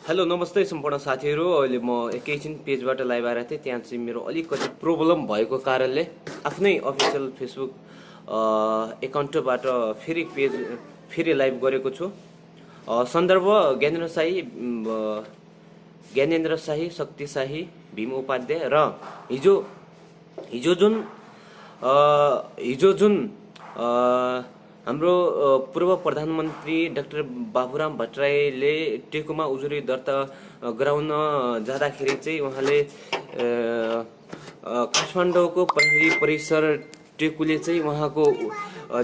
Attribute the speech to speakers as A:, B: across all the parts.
A: Hello नमस्ते सम्पूर्ण साथीहरू। अहिले म एकैछिन पेजबाट लाइभ आएर थिएँ। त्यहाँ चाहिँ मेरो अलिकति प्रब्लम भएको कारणले आफ्नै अफिसियल फेसबुक एकाउन्टबाट फेरि लाइभ गरेको छु। सन्दर्भ ज्ञानेन्द्र शाही, शक्ति शाही, भीम उपाध्याय र हिजो हिजो जुन हिजो जुन हाम्रो पूर्व प्रधानमन्त्री डाक्टर बाबुराम भट्टराईले टेकुमा उजुरी दर्ता गराउन जाँदाखेरि चाहिँ उहाँले काठमाडौँको प्रहरी परिसर टेकुले चाहिँ उहाँको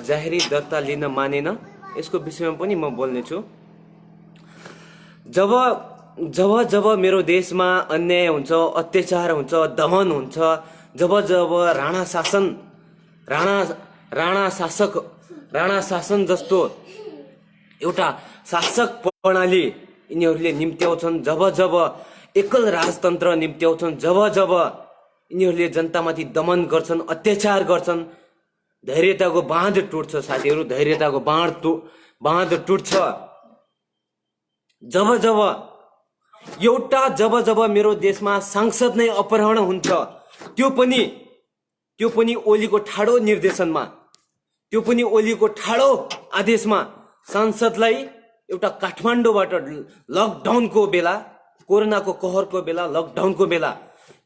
A: जाहेरी दर्ता लिन मानेन। यसको विषयमा पनि म बोल्नेछु। जब जब जब मेरो देशमा अन्याय हुन्छ, अत्याचार हुन्छ, दमन हुन्छ, जब जब राणा शासन जस्तो एउटा शासक प्रणाली यिनीहरूले निम्त्याउँछन्, जब जब एकल राजतन्त्र निम्त्याउँछन्, जब जब यिनीहरूले जनतामाथि दमन गर्छन्, अत्याचार गर्छन्, धैर्यताको बाँध टुट्छ साथीहरू। धैर्यताको बाँध टुट्छ। जब जब मेरो देशमा सांसद नै अपहरण हुन्छ, त्यो पनि ओलीको ठाडो निर्देशनमा, त्यो पनि ओलीको ठाडो आदेशमा सांसदलाई एउटा काठमाडौँबाट लकडाउनको बेला, कोरोनाको कहरको बेला, लकडाउनको बेला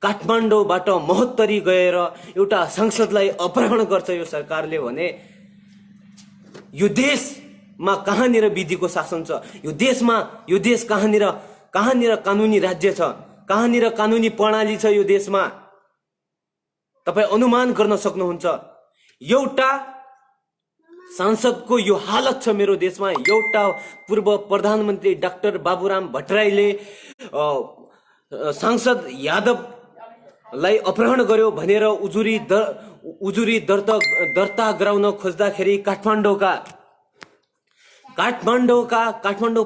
A: काठमाडौँबाट महोत्तरी गएर एउटा सांसदलाई अपहरण गर्छ यो सरकारले भने यो देशमा कहाँनिर विधिको शासन छ? यो देश कहाँनिर कानुनी राज्य छ? कहाँनिर कानुनी प्रणाली छ यो देशमा? तपाईँ अनुमान गर्न सक्नुहुन्छ। एउटा सांसदको यो हालत छ मेरो देशमा। एउटा पूर्व प्रधानमन्त्री डाक्टर बाबुराम भट्टराईले सांसद यादवलाई अपहरण गर्यो भनेर उजुरी दर्ता गराउन खोज्दाखेरि काठमाडौँ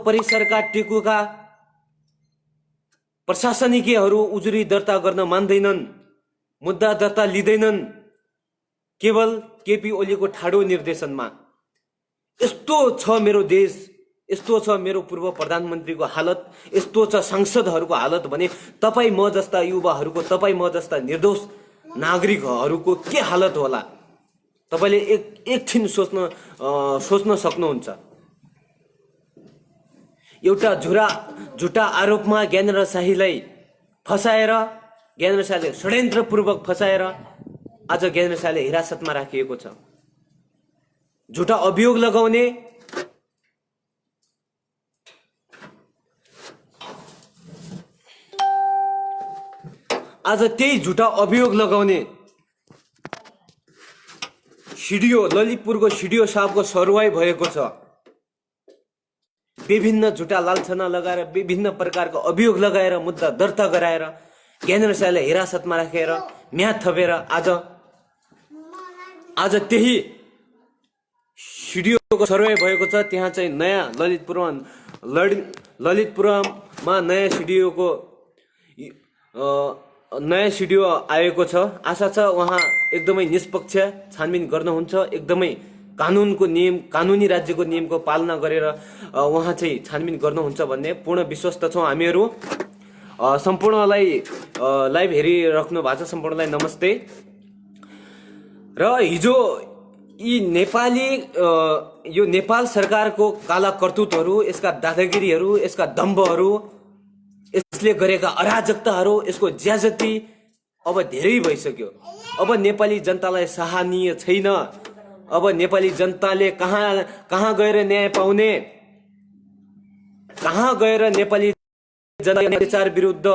A: परिसरका टेकुका प्रशासनिकहरू उजुरी दर्ता गर्न मान्दैनन्, मुद्दा दर्ता लिँदैनन्, केवल केपी ओलीको ठाडो निर्देशनमा। यस्तो छ मेरो देश, यस्तो छ मेरो पूर्व प्रधानमन्त्रीको हालत, यस्तो छ सांसदहरूको हालत भने तपाईँ म जस्ता युवाहरूको, तपाईँ म जस्ता निर्दोष नागरिकहरूको के हालत होला? तपाईँले एकछिन सोच्न सक्नुहुन्छ। एउटा झुटा आरोपमा ज्ञानेन्द्र शाहीलाई षड्यन्त्रपूर्वक फसाएर आज ज्ञानेन्द्र शाहीले हिरासतमा राखिएको छ। झुटा अभियोग लगाउने, आज त्यही झुटा अभियोग लगाउने ललितपुरको सिडिओ साहबको सरुवाई भएको छ। विभिन्न झुटा लालछना लगाएर, विभिन्न प्रकारको अभियोग लगाएर, मुद्दा दर्ता गराएर ज्ञानेन्द्र शाहीलाई हिरासतमा राखेर म्याद थपेर आज त्यही सिडिओको सरुवाई भएको छ। त्यहाँ चाहिँ नयाँ ललितपुरमा नयाँ सिडिओ आएको छ। आशा छ उहाँ एकदमै निष्पक्ष छानबिन गर्नुहुन्छ, एकदमै कानुनी राज्यको नियमको पालना गरेर उहाँ चाहिँ छानबिन गर्नुहुन्छ भन्ने पूर्ण विश्वस्त छौँ हामीहरू। सम्पूर्णलाई लाइभ हेरिराख्नु भएको छ सम्पूर्णलाई नमस्ते। र हिजो यो नेपाल सरकारको काला कर्तुतहरू, यसका दादागिरीहरू, यसका दम्भहरू, यसले गरेका अराजकताहरू, यसको ज्याजती अब धेरै भइसक्यो। अब नेपाली जनतालाई सहानीय छैन। अब नेपाली जनताले कहाँ गएर न्याय पाउने? कहाँ गएर नेपाली जनता अत्याचार विरुद्ध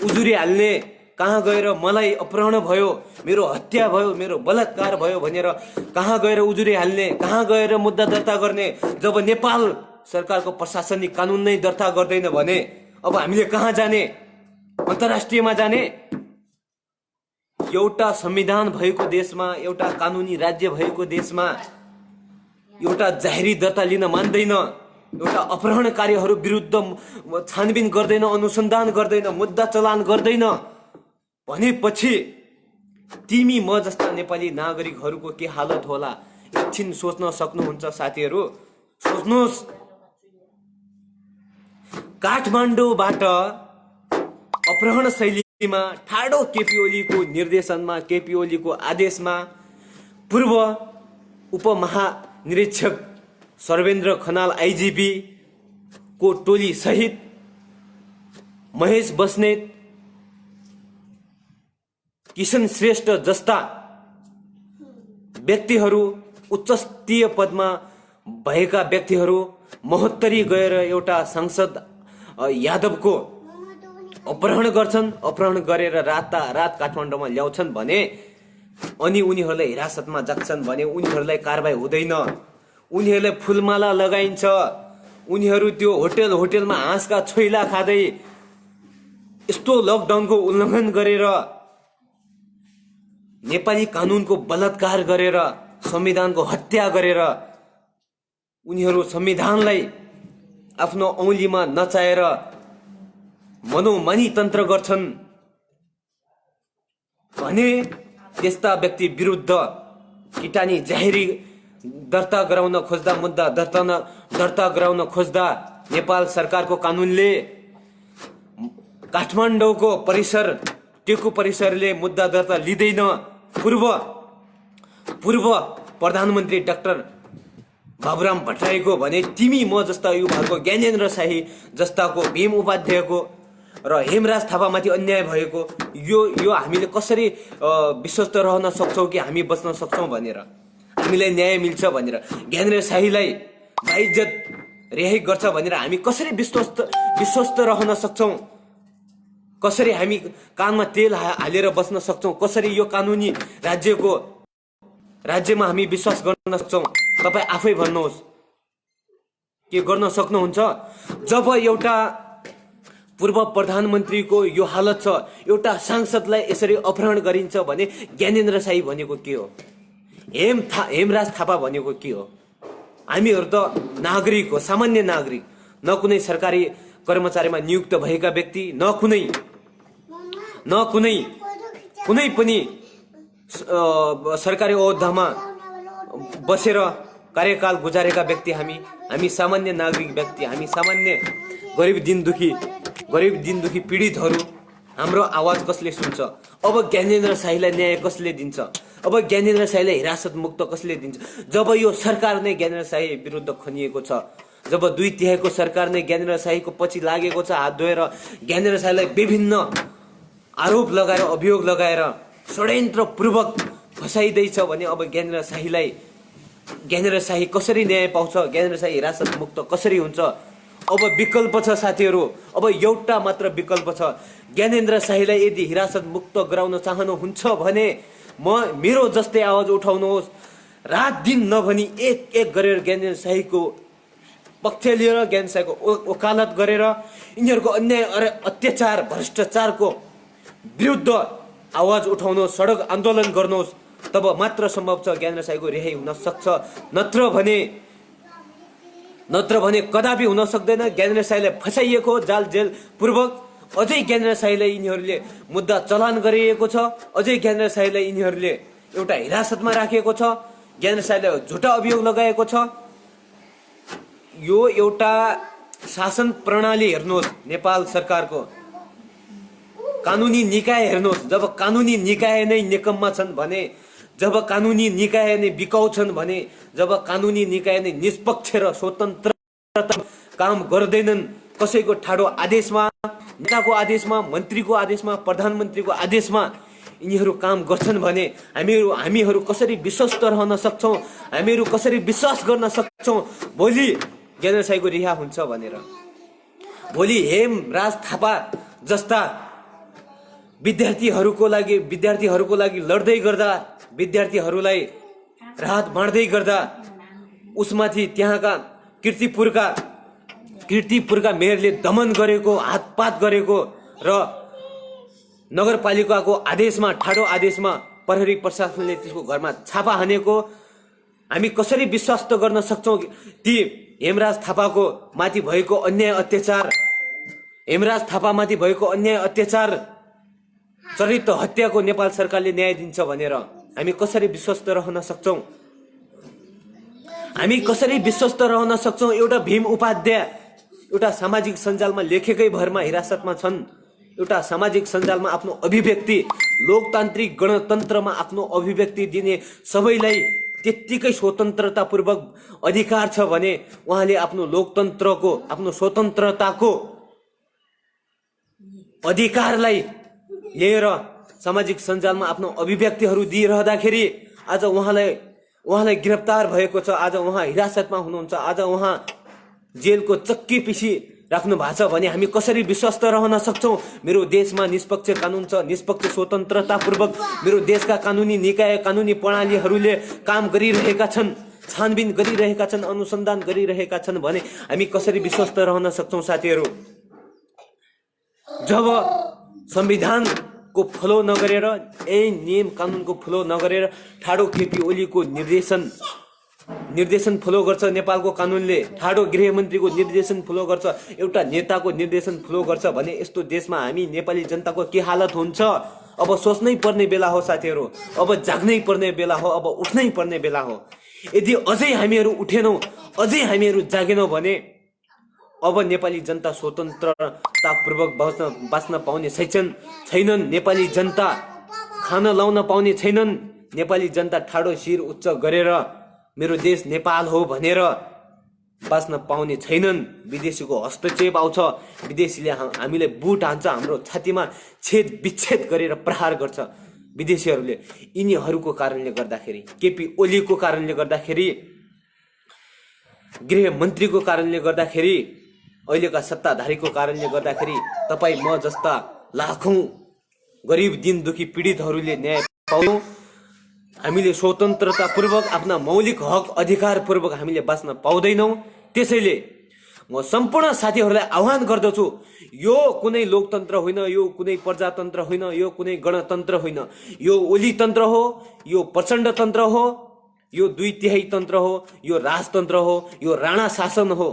A: उजुरी हाल्ने? कहाँ गएर मलाई अपहरण भयो, मेरो हत्या भयो, मेरो बलात्कार भयो भनेर कहाँ गएर उजुरी हाल्ने? कहाँ गएर मुद्दा दर्ता गर्ने? जब नेपाल सरकारको प्रशासनिक कानुन नै दर्ता गर्दैन भने अब हामीले कहाँ जाने? अन्तर्राष्ट्रियमा जाने? एउटा संविधान भएको देशमा, एउटा कानुनी राज्य भएको देशमा एउटा जाहेरी दर्ता लिन मान्दैन, एउटा अपहरणकारीहरू विरुद्ध छानबिन गर्दैन, अनुसन्धान गर्दैन, मुद्दा चलान गर्दैन भनेपछि तिमी म जस्ता नेपाली नागरिकहरूको के हालत होला? एकछिन सोच्न सक्नुहुन्छ साथीहरू? सोच्नुहोस्। काठमाडौँबाट अपहरण शैलीमा ठाडो केपी ओलीको निर्देशनमा, केपी ओलीको आदेशमा पूर्व उपमहानिरीक्षक सर्वेन्द्र खनाल आइजिपी को टोली सहित महेश बस्नेत, किशन श्रेष्ठ जस्ता व्यक्तिहरू, उच्चस्तरीय पदमा भएका व्यक्तिहरू महोत्तरी गएर एउटा सांसद यादवको अपहरण गर्छन्। अपहरण गरेर रातारात काठमाडौँमा ल्याउँछन् भने अनि उनीहरूलाई हिरासतमा जान्छन् भने उनीहरूलाई कारबाही हुँदैन, उनीहरूलाई फुलमाला लगाइन्छ, उनीहरू त्यो होटेलमा हाँसका छोइला खाँदै यस्तो लकडाउनको उल्लङ्घन गरेर, नेपाली कानुनको बलात्कार गरेर, संविधानको हत्या गरेर उनीहरू संविधानलाई आफ्नो औँलीमा नचाएर मनोमानी तन्त्र गर्छन् भने त्यस्ता व्यक्ति विरुद्ध किटानी जाहेरी दर्ता गराउन खोज्दा, मुद्दा दर्ता गराउन खोज्दा नेपाल सरकारको कानुनले काठमाडौँको परिसर, टेकु परिसरले मुद्दा दर्ता लिँदैन। पूर्व प्रधानमन्त्री डाक्टर बाबुराम भट्टराईको भने तिमी म जस्ता युवाहरूको, ज्ञानेन्द्र शाही जस्ताको, भीम उपाध्यायको र हेमराज थापामाथि अन्याय भएको यो हामीले कसरी विश्वस्त रहन सक्छौँ कि हामी बच्न सक्छौँ भनेर, हामीलाई न्याय मिल्छ भनेर, ज्ञानेन्द्र शाहीलाई बाइज्जत रिहाई गर्छ भनेर हामी कसरी विश्वस्त रहन सक्छौँ? कसरी हामी कानमा तेल हालेर बस्न सक्छौँ? कसरी यो कानुनी राज्यमा हामी विश्वास गर्न सक्छौँ? तपाईँ आफै भन्नुहोस्, के गर्न सक्नुहुन्छ? जब एउटा पूर्व प्रधानमन्त्रीको यो हालत छ, एउटा सांसदलाई यसरी अपहरण गरिन्छ भने ज्ञानेन्द्र शाही भनेको के हो? हेमराज थापा भनेको के हो? हामीहरू त नागरिक हो, सामान्य नागरिक, न कुनै सरकारी कर्मचारीमा नियुक्त भएका व्यक्ति, न कुनै पनि सरकारी ओहदामा बसेर कार्यकाल गुजारेका व्यक्ति, हामी सामान्य नागरिक व्यक्ति, हामी सामान्य गरिब दिनदुखी पीडितहरू। हाम्रो आवाज कसले सुन्छ? अब ज्ञानेन्द्र शाहीलाई न्याय कसले दिन्छ? अब ज्ञानेन्द्र शाहीलाई हिरासत मुक्त कसले दिन्छ? जब यो सरकार नै ज्ञानेन्द्र शाही विरुद्ध खनिएको छ, जब 2/3 सरकार नै ज्ञानेन्द्र शाहीको पछि लागेको छ, हात धोएर ज्ञानेन्द्र शाहीलाई विभिन्न आरोप लगाएर, अभियोग लगाएर षड्यन्त्रपूर्वक फसाइँदैछ भने अब ज्ञानेन्द्र शाही कसरी न्याय पाउँछ? ज्ञानेन्द्र शाही हिरासत मुक्त कसरी हुन्छ? अब विकल्प छ साथीहरू, अब एउटा मात्र विकल्प छ। ज्ञानेन्द्र शाहीलाई यदि हिरासत मुक्त गराउन चाहनुहुन्छ भने मेरो जस्तै आवाज उठाउनुहोस्। रात दिन नभनी एक गरेर ज्ञानेन्द्र शाहीको पक्ष लिएर, ज्ञानेन्द्र शाहीको वकालत गरेर यिनीहरूको अन्याय, अत्याचार, भ्रष्टाचारको विरुद्ध आवाज उठाउनुहोस्, सडक आन्दोलन गर्नुहोस्। तब मात्र सम्भव छ ज्ञानेन्द्र शाहीको रिहाई हुन सक्छ। नत्र भने कदापि हुन सक्दैन। ज्ञानेन्द्र शाहीलाई फसाइएको जाल जेल पूर्वक अझै ज्ञानेन्द्र शाहीलाई यिनीहरूले मुद्दा चलान गरिएको छ, अझै ज्ञानेन्द्र शाहीलाई यिनीहरूले एउटा हिरासतमा राखेको छ, ज्ञानेन्द्र शाहीलाई झुटा अभियोग लगाएको छ। यो एउटा शासन प्रणाली हेर्नुहोस्, नेपाल सरकारको कानुनी निकाय हेर्नुहोस्। जब कानुनी निकाय नै निकम्मा छन् भने, जब कानुनी निकाय नै बिकाउ छन् भने, जब कानुनी निकाय नै निष्पक्ष र स्वतन्त्र काम गर्दैनन्, कसैको ठाडो आदेशमा, नेताको आदेशमा, मन्त्रीको आदेशमा, प्रधानमन्त्रीको आदेशमा यिनीहरू काम गर्छन् भने हामीहरू कसरी विश्वस्त रहन सक्छौँ? हामीहरू कसरी विश्वास गर्न सक्छौँ भोलि ज्ञानेन्द्र शाहीको रिहा हुन्छ भनेर? भोलि हेमराज थापा जस्ता विद्यार्थीहरूको लागि लड्दै गर्दा, विद्यार्थीहरूलाई राहत बाँड्दै गर्दा उसमाथि त्यहाँका कीर्तिपुरका मेयरले दमन गरेको, हातपात गरेको र नगरपालिकाको आदेशमा, ठाडो आदेशमा प्रहरी प्रशासनले त्यसको घरमा छापा हानेको हामी कसरी विश्वास गर्न सक्छौँ? ती हेमराज थापाको माथि भएको अन्याय अत्याचार, चरित्र हत्याको नेपाल सरकारले न्याय दिन्छ भनेर हामी कसरी विश्वस्त रहन सक्छौँ? हामी कसरी विश्वस्त रहन सक्छौँ? एउटा भीम उपाध्याय एउटा सामाजिक सञ्जालमा लेखेकै भरमा हिरासतमा छन्, एउटा सामाजिक सञ्जालमा आफ्नो अभिव्यक्ति, लोकतान्त्रिक गणतन्त्रमा आफ्नो अभिव्यक्ति दिने सबैलाई त्यत्तिकै स्वतन्त्रतापूर्वक अधिकार छ भने उहाँले आफ्नो लोकतन्त्रको, आफ्नो स्वतन्त्रताको अधिकारलाई लिएर सामाजिक सञ्जालमा आफ्नो अभिव्यक्तिहरू दिइरहँदाखेरि आज उहाँलाई गिरफ्तार भएको छ, आज उहाँ हिरासतमा हुनुहुन्छ, आज उहाँ जेलको चक्की पिसी राख्नु भएको छ भने हामी कसरी विश्वस्त रहन सक्छौँ? मेरो देशमा निष्पक्ष कानुन छ, निष्पक्ष स्वतन्त्रतापूर्वक मेरो देशका कानुनी निकाय, कानुनी प्रणालीहरूले काम गरिरहेका छन्, छानबिन गरिरहेका छन्, अनुसन्धान गरिरहेका छन् भने हामी कसरी विश्वस्त रहन सक्छौँ साथीहरू? जब संविधानको फलो नगरेर, यही नियम कानुनको फलो नगरेर ठाडो केपी ओलीको निर्देशन फलो गर्छ नेपालको कानुनले, ठाडो गृहमन्त्रीको निर्देशन फलो गर्छ, एउटा नेताको निर्देशन फलो गर्छ भने यस्तो देशमा हामी नेपाली जनताको के हालत हुन्छ? अब सोच्नै पर्ने बेला हो साथीहरू, अब जाग्नै पर्ने बेला हो, अब उठ्नै पर्ने बेला हो। यदि अझै हामीहरू उठेनौँ, अझै हामीहरू जागेनौँ भने अब नेपाली जनता स्वतन्त्रतापूर्वक बाँच्न पाउने छैनन्। नेपाली जनता खान लाउन पाउने छैनन्। नेपाली जनता ठाडो शिर उच्च गरेर मेरो देश नेपाल हो भनेर बाँच्न पाउने छैनन्। विदेशीको हस्तक्षेप आउँछ, विदेशीले हामीलाई बुट हान्छ, हाम्रो छातीमा छेद विच्छेद गरेर प्रहार गर्छ विदेशीहरूले। यिनीहरूको कारणले गर्दाखेरि, केपी ओलीको कारणले गर्दाखेरि, गृहमन्त्रीको कारणले गर्दाखेरि, अहिलेका सत्ताधारीको कारणले गर्दाखेरि तपाईँ म जस्ता लाखौं गरिब दिन दुखी पीडितहरूले न्याय पाउँछौँ। हामीले स्वतन्त्रतापूर्वक आफ्ना मौलिक हक अधिकारपूर्वक हामीले बाँच्न पाउँदैनौँ। त्यसैले म सम्पूर्ण साथीहरूलाई आह्वान गर्दछु, यो कुनै लोकतन्त्र होइन, यो कुनै प्रजातन्त्र होइन, यो कुनै गणतन्त्र होइन, यो ओली तन्त्र हो, यो प्रचण्ड तन्त्र हो, यो 2/3 तन्त्र हो, यो राजतन्त्र हो, यो राणा शासन हो।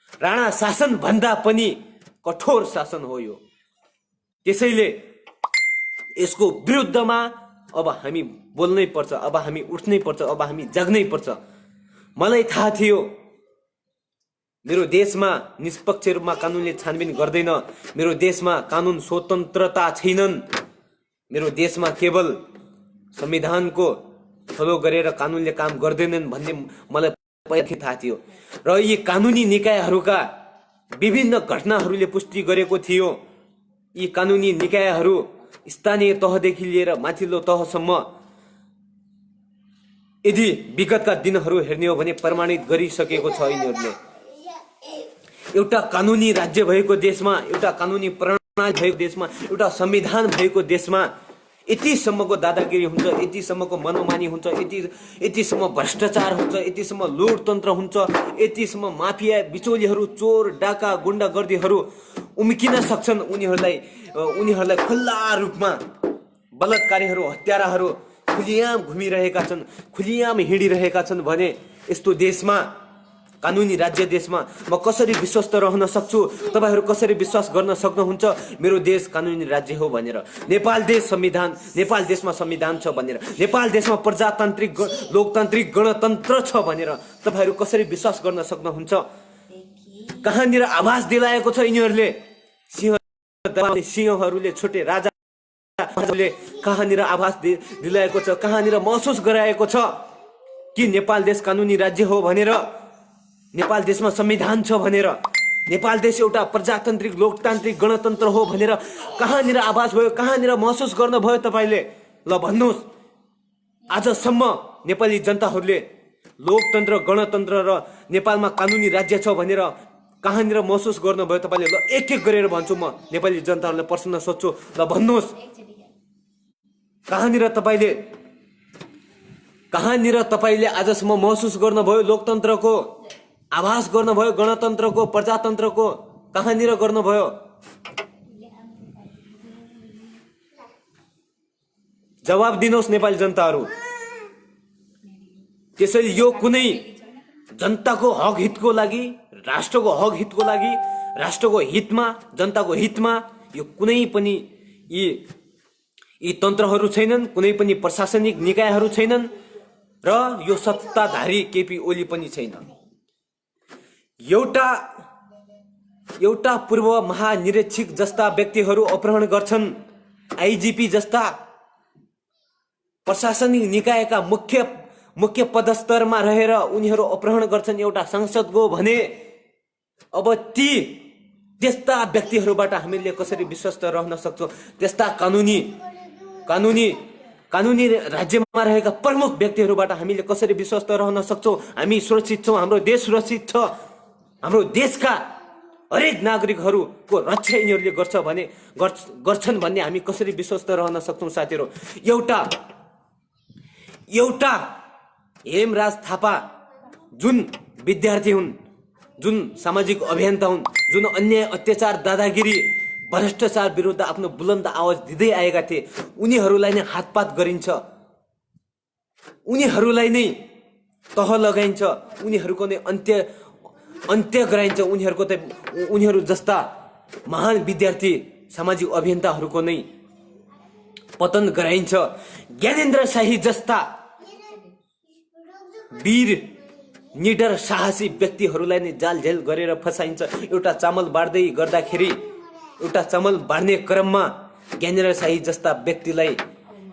A: राणा शासन भन्दा पनि कठोर शासन हो यो। त्यसैले यसको विरुद्धमा अब हामी बोल्नै पर्छ, अब हामी उठ्नै पर्छ, अब हामी जाग्नै पर्छ। मलाई थाहा थियो मेरो देशमा निष्पक्ष रूपमा कानुनले छानबिन गर्दैन, मेरो देशमा कानुन स्वतन्त्रता छैनन्, मेरो देशमा केवल संविधानको फलो गरेर कानुनले काम गर्दैनन् भन्ने मलाई पहिला थाहा थियो। र यी कानुनी निकायहरूका विभिन्न घटनाहरूले पुष्टि गरेको थियो। यी कानुनी निकायहरू स्थानीय तहदेखि लिएर माथिल्लो तहसम्म यदि विगतका दिनहरू हेर्ने हो भने प्रमाणित गरिसकेको छ। यिनीहरूले एउटा कानुनी राज्य भएको देशमा, एउटा कानुनी प्रणाली भएको देशमा, एउटा संविधान भएको देशमा यतिसम्मको दादागिरी हुन्छ, यतिसम्मको मनोमानी हुन्छ, यतिसम्म भ्रष्टाचार हुन्छ, यतिसम्म लोकतन्त्र हुन्छ, यतिसम्म माफिया बिचौलीहरू, चोर डाका गुण्डागर्दीहरू उम्किन सक्छन्। उनीहरूलाई खुल्ला रूपमा बलात्कारीहरू, हत्याराहरू खुलियाम घुमिरहेका छन्, खुलियाम हिँडिरहेका छन् भने यस्तो देशमा, कानुनी राज्य देशमा म कसरी विश्वस्त रहन सक्छु? तपाईहरू कसरी विश्वास गर्न सक्नुहुन्छ मेरो देश कानुनी राज्य हो भनेर? नेपाल देशमा संविधान छ भनेर, नेपाल देशमा प्रजातान्त्रिक लोकतान्त्रिक गणतन्त्र छ भनेर तपाईहरू कसरी विश्वास गर्न सक्नुहुन्छ? कहाँनिर आभास दिलाएको छ यिनीहरूले? सिंहहरूले छोटे राजाले कहाँनिर आभास दिलाएको छ, कहाँनिर महसुस गराएको छ कि नेपाल देश कानुनी राज्य हो भनेर, नेपाल देशमा संविधान छ भनेर, नेपाल देश एउटा प्रजातान्त्रिक लोकतान्त्रिक गणतन्त्र हो भनेर कहाँनिर आभास भयो, कहाँनिर महसुस गर्नुभयो तपाईँले? ल भन्नुहोस्। आजसम्म नेपाली जनताहरूले लोकतन्त्र, गणतन्त्र र नेपालमा कानुनी राज्य छ भनेर कहाँनिर महसुस गर्नुभयो तपाईँले? ल एक एक गरेर भन्छु म, नेपाली जनताहरूलाई प्रश्न सोध्छु। ल भन्नुहोस्, कहाँनिर तपाईँले आजसम्म महसुस गर्नुभयो? लोकतन्त्रको आभास गर्नुभयो? गणतन्त्रको, प्रजातन्त्रको कहाँनिर गर्नुभयो? जवाब दिनुहोस् नेपाली जनताहरू। त्यसैले यो कुनै जनताको हक हितको लागि, राष्ट्रको हक हितको लागि, राष्ट्रको हितमा, जनताको हितमा यो कुनै पनि यी तन्त्रहरू छैनन्, कुनै पनि प्रशासनिक निकायहरू छैनन् र यो सत्ताधारी केपी ओली पनि छैन। एउटा एउटा पूर्व महानिरीक्षक जस्ता व्यक्तिहरू अपहरण गर्छन्। आइजिपी जस्ता प्रशासनिक निकायका मुख्य पदस्तरमा रहेर उनीहरू अपहरण गर्छन् एउटा सांसदको भने अब त्यस्ता व्यक्तिहरूबाट हामीले कसरी विश्वस्त रहन सक्छौँ? त्यस्ता कानुनी राज्यमा रहेका प्रमुख व्यक्तिहरूबाट हामीले कसरी विश्वस्त रहन सक्छौँ? हामी सुरक्षित छौँ, हाम्रो देश सुरक्षित छ, हाम्रो देशका हरेक नागरिकहरूको रक्षा यिनीहरूले गर्छन् भन्ने हामी कसरी विश्वस्त रहन सक्छौँ? साथीहरू, एउटा हेमराज थापा जुन विद्यार्थी हुन्, जुन सामाजिक अभियन्ता हुन्, जुन अन्याय अत्याचार दादागिरी भ्रष्टाचार विरुद्ध आफ्नो बुलन्द आवाज दिँदै आएका थिए, उनीहरूलाई नै हातपात गरिन्छ, उनीहरूलाई नै तह लगाइन्छ, उनीहरूको नै अन्त्य गराइन्छ, उनीहरू जस्ता महान विद्यार्थी सामाजिक अभियन्ताहरूको नै पतन गराइन्छ। ज्ञानेन्द्र शाही जस्ता वीर निडर साहसी व्यक्तिहरूलाई नै जाल झेल गरेर फसाइन्छ। एउटा चामल बाँड्ने क्रममा ज्ञानेन्द्र शाही जस्ता व्यक्तिलाई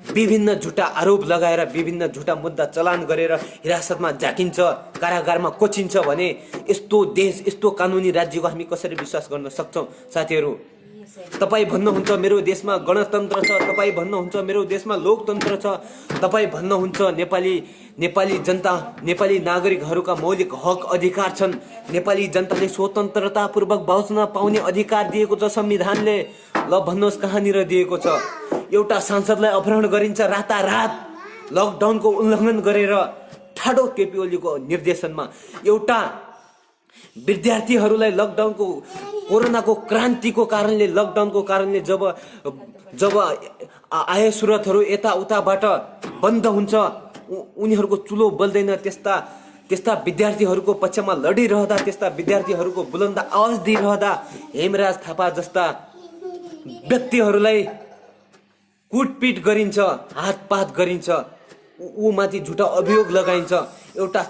A: विभिन्न झुटा आरोप लगाएर विभिन्न झुटा मुद्दा चलान गरेर हिरासतमा झाकिन्छ, कारागारमा कोचिन्छ भने यस्तो देश, यस्तो कानुनी राज्यको हामी कसरी विश्वास गर्न सक्छौँ? साथीहरू, तपाईँ भन्नुहुन्छ मेरो देशमा गणतन्त्र छ, तपाईँ भन्नुहुन्छ मेरो देशमा लोकतन्त्र छ, तपाईँ भन्नुहुन्छ नेपाली जनता, नेपाली नागरिकहरूका मौलिक हक अधिकार छन्, नेपाली जनताले स्वतन्त्रतापूर्वक बाँच्न पाउने अधिकार दिएको छ संविधानले। ल भन्नुहोस् कहाँनिर दिएको छ? एउटा सांसदलाई अपहरण गरिन्छ रातारात, लकडाउनको उल्लङ्घन गरेर ठाडो केपी ओलीको निर्देशनमा। एउटा विद्यार्थीहरूलाई लकडाउनको कोरोनाको क्रान्तिको कारणले, लकडाउनको कारणले जब आय स्रोतहरू यताउताबाट बन्द हुन्छ, उनीहरूको चुलो बल्दैन, त्यस्ता विद्यार्थीहरूको पक्षमा लडिरहँदा, त्यस्ता विद्यार्थीहरूको बुलन्द आवाज दिइरहँदा हेमराज थापा जस्ता व्यक्तिहरूलाई कुटपिट गरिन्छ, हातपात गरिन्छ, ऊ माथि झुटा अभियोग लगाइन्छ। एउटा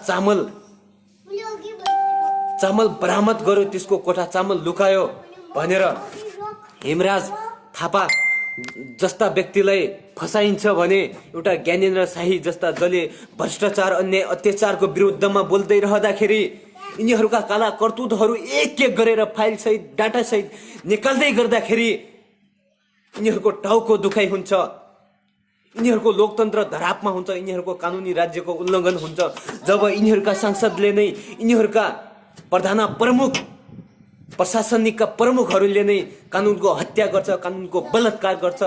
A: चामल बरामद गर्यो, त्यसको कोठा चामल लुकायो भनेर हेमराज थापा जस्ता व्यक्तिलाई फसाइन्छ भने एउटा ज्ञानेन्द्र शाही जस्ता जसले भ्रष्टाचार अन्याय अत्याचारको विरुद्धमा बोल्दै रहँदाखेरि यिनीहरूका काला करतुतहरू एक एक गरेर फाइल सहित डाटा सहित निकाल्दै गर्दाखेरि यिनीहरूको टाउको दुखाइ हुन्छ, यिनीहरूको लोकतन्त्र धरापमा हुन्छ, यिनीहरूको कानुनी राज्यको उल्लङ्घन हुन्छ। जब यिनीहरूका सांसदले नै, यिनीहरूका प्रशासनिकका प्रमुखहरूले नै कानुनको हत्या गर्छ, कानुनको बलात्कार गर्छ,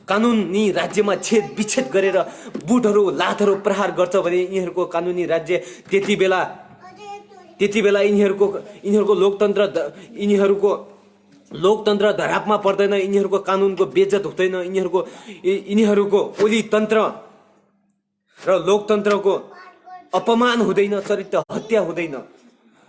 A: कानुनी राज्यमा छेद विच्छेद गरेर बुटहरू लातहरू प्रहार गर्छ भने यिनीहरूको कानुनी राज्य त्यति बेला यिनीहरूको लोकतन्त्र धरापमा पर्दैन, यिनीहरूको कानुनको बेइज्जत हुँदैन, यिनीहरूको ओली तन्त्र र लोकतन्त्रको अपमान हुँदैन, चरित्र हत्या हुँदैन।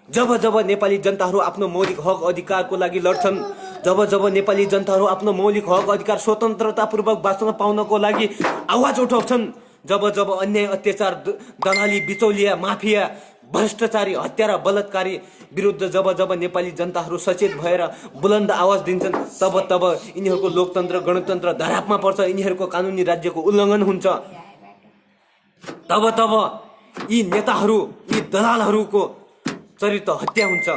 A: जब नेपाली जनताहरू आफ्नो मौलिक हक अधिकारको लागि लड्छन्, जब नेपाली जनताहरू आफ्नो मौलिक हक अधिकार स्वतन्त्रतापूर्वक बाँच्न पाउनको लागि आवाज उठाउँछन्, जब अन्याय अत्याचार दलाली बिचौलिया माफिया भ्रष्टाचारी हत्यारा बलात्कारी विरुद्ध जब नेपाली जनताहरू सचेत भएर बुलन्द आवाज दिन्छन्, तब यिनीहरूको लोकतन्त्र गणतन्त्र धरापमा पर्छ, यिनीहरूको कानुनी राज्यको उल्लङ्घन हुन्छ। तब यी नेताहरू, यी दलालहरूको चरित्र हत्या हुन्छ।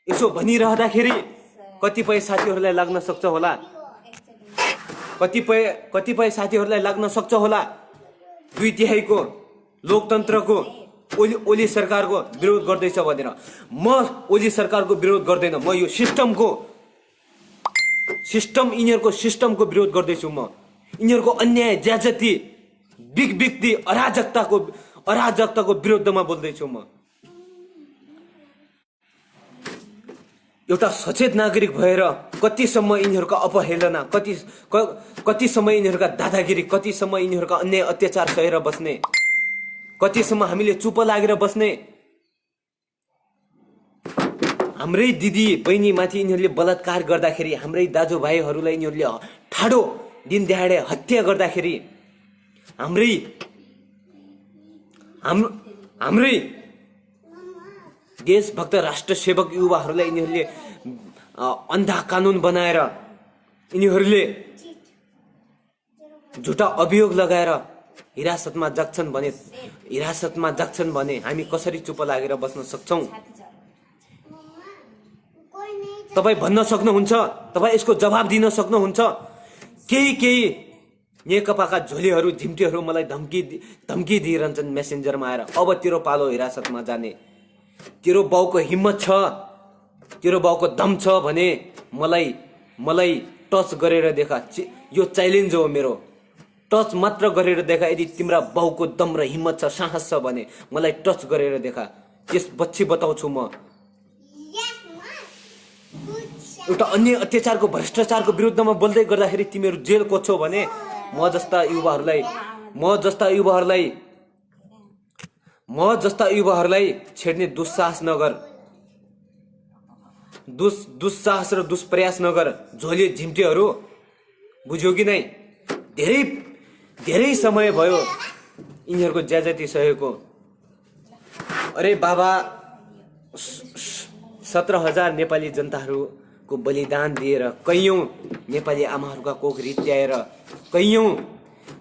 A: यसो भनिरहँदाखेरि कतिपय साथीहरूलाई लाग्न सक्छ होला, कतिपय साथीहरूलाई लाग्न सक्छ होला 2/3 लोकतन्त्रको ओली सरकारको विरोध गर्दैछ भनेर। म ओली सरकारको विरोध गर्दैन, म यो यिनीहरूको सिस्टमको विरोध गर्दैछु। म यिनीहरूको अन्याय ज्याजती बिगबिक्ती अराजकताको विरुद्धमा बोल्दैछु। म एउटा सचेत नागरिक भएर कतिसम्म यिनीहरूका अपहेलना, कतिसम्म यिनीहरूका दादागिरी, कतिसम्म यिनीहरूका अन्याय अत्याचार सहेर बस्ने, कतिसम्म हामीले चुप लागेर बस्ने। हाम्रै दिदी बहिनीमाथि यिनीहरूले बलात्कार गर्दाखेरि, हाम्रै दाजुभाइहरूलाई यिनीहरूले ठाडो दिन दिहाडे हत्या गर्दाखेरि, हाम्रै देशभक्त राष्ट्र सेवक युवाहरूलाई यिनीहरूले अन्धा कानुन बनाएर यिनीहरूले झुटा अभियोग लगाएर हिरासतमा जाग्छन् भने हामी कसरी चुप लागेर बस्न सक्छौं? तपाईं भन्न सक्नुहुन्छ, तपाईं यसको जवाब दिन सक्नुहुन्छ? केही नेकपाका झोलीहरू झिम्टेहरू मलाई धम्की दिइरहन्छन् मेसेन्जरमा आएर, अब तेरो पालो हिरासतमा जाने, तेरो बाउको हिम्मत छ, तेरो बाउको दम छ भने मलाई टच गरेर देखा। यो च्यालेन्ज हो मेरो, टच मात्र गरेर देखा। यदि तिम्रा बाउको दम र हिम्मत छ, साहस छ भने मलाई टच गरेर देखा, त्यसपछि बताउँछु म। एउटा अन्य अत्याचारको भ्रष्टाचारको विरुद्धमा बोल्दै गर्दाखेरि तिमीहरू जेल कोच्छौ भने म जस्ता युवाहरूलाई छेड्ने दुस्साहस नगर, दुस्साहस र दुष्प्रयास नगर। झोले झिम्टेहरू, बुझ्यौ कि नै? धेरै समय भयो यिनीहरूको ज्याजती सहेको। अरे बाबा, 17,000 नेपाली जनताहरूको बलिदान दिएर, कैयौं नेपाली आमाहरूका कोख रित्याएर, कैयौं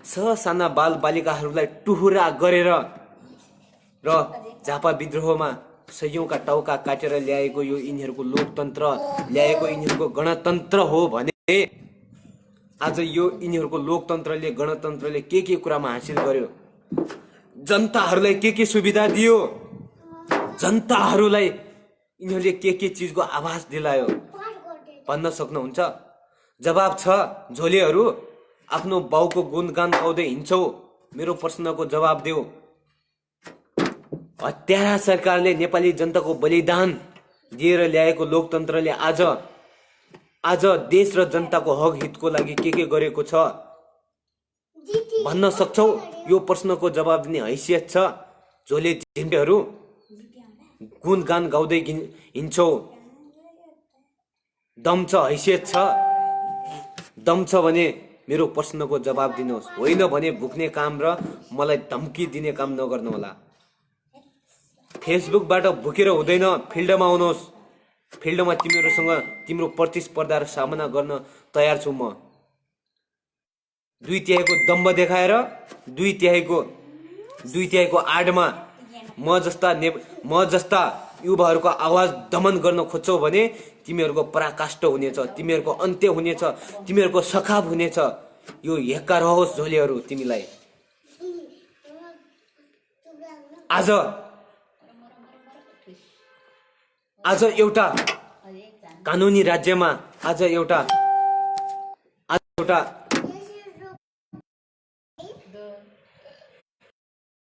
A: ससाना बाल बालिकाहरूलाई टुहुरा गरेर र झापा विद्रोहमा सयौंका टाउका काटेर ल्याएको यो यिनीहरूको लोकतन्त्र, ल्याएको यिनीहरूको गणतन्त्र हो भने आज यो यिनीहरूको लोकतन्त्रले, गणतन्त्रले के कुरामा हासिल गर्यो? जनताहरूलाई के सुविधा दियो? जनताहरूलाई यिनीहरूले के चिजको आभास दिलायो? भन्न सक्नुहुन्छ? जवाब छ झोलेहरू। आफ्नो बाउको गुणगान गाउँदै हिँड्छौ, मेरो प्रश्नको जवाब देऊ। हत्यारा सरकारले नेपाली जनताको बलिदान दिएर ल्याएको लोकतन्त्रले आज देश र जनताको हक हितको लागि के गरेको छ भन्न सक्छौ? यो प्रश्नको जवाब दिने हैसियत छ? झोले झिम्टेहरू, गुणगान गाउँदै हिँड्छौ, दम छ, हैसियत छ? दम छ भने मेरो प्रश्नको जवाब दिनुहोस्, होइन भने भुक्ने काम र मलाई धम्की दिने काम नगर्नुहोला। फेसबुकबाट भुकेर हुँदैन, फिल्डमा आउनुहोस्। फिल्डमा तिमीहरूसँग तिम्रो प्रतिस्पर्धा र सामना गर्न तयार छु म। 2/3 दम्ब देखाएर, 2/3 आडमा म जस्ता युवाहरूको आवाज दमन गर्न खोज्छौ भने तिमीहरूको पराकाष्ठ हुनेछ, तिमीहरूको अन्त्य हुनेछ, तिमीहरूको सखाप हुनेछ। यो हेक्का रहोस् झोलेहरू तिमीलाई। आज एउटा कानुनी राज्यमा, आज एउटा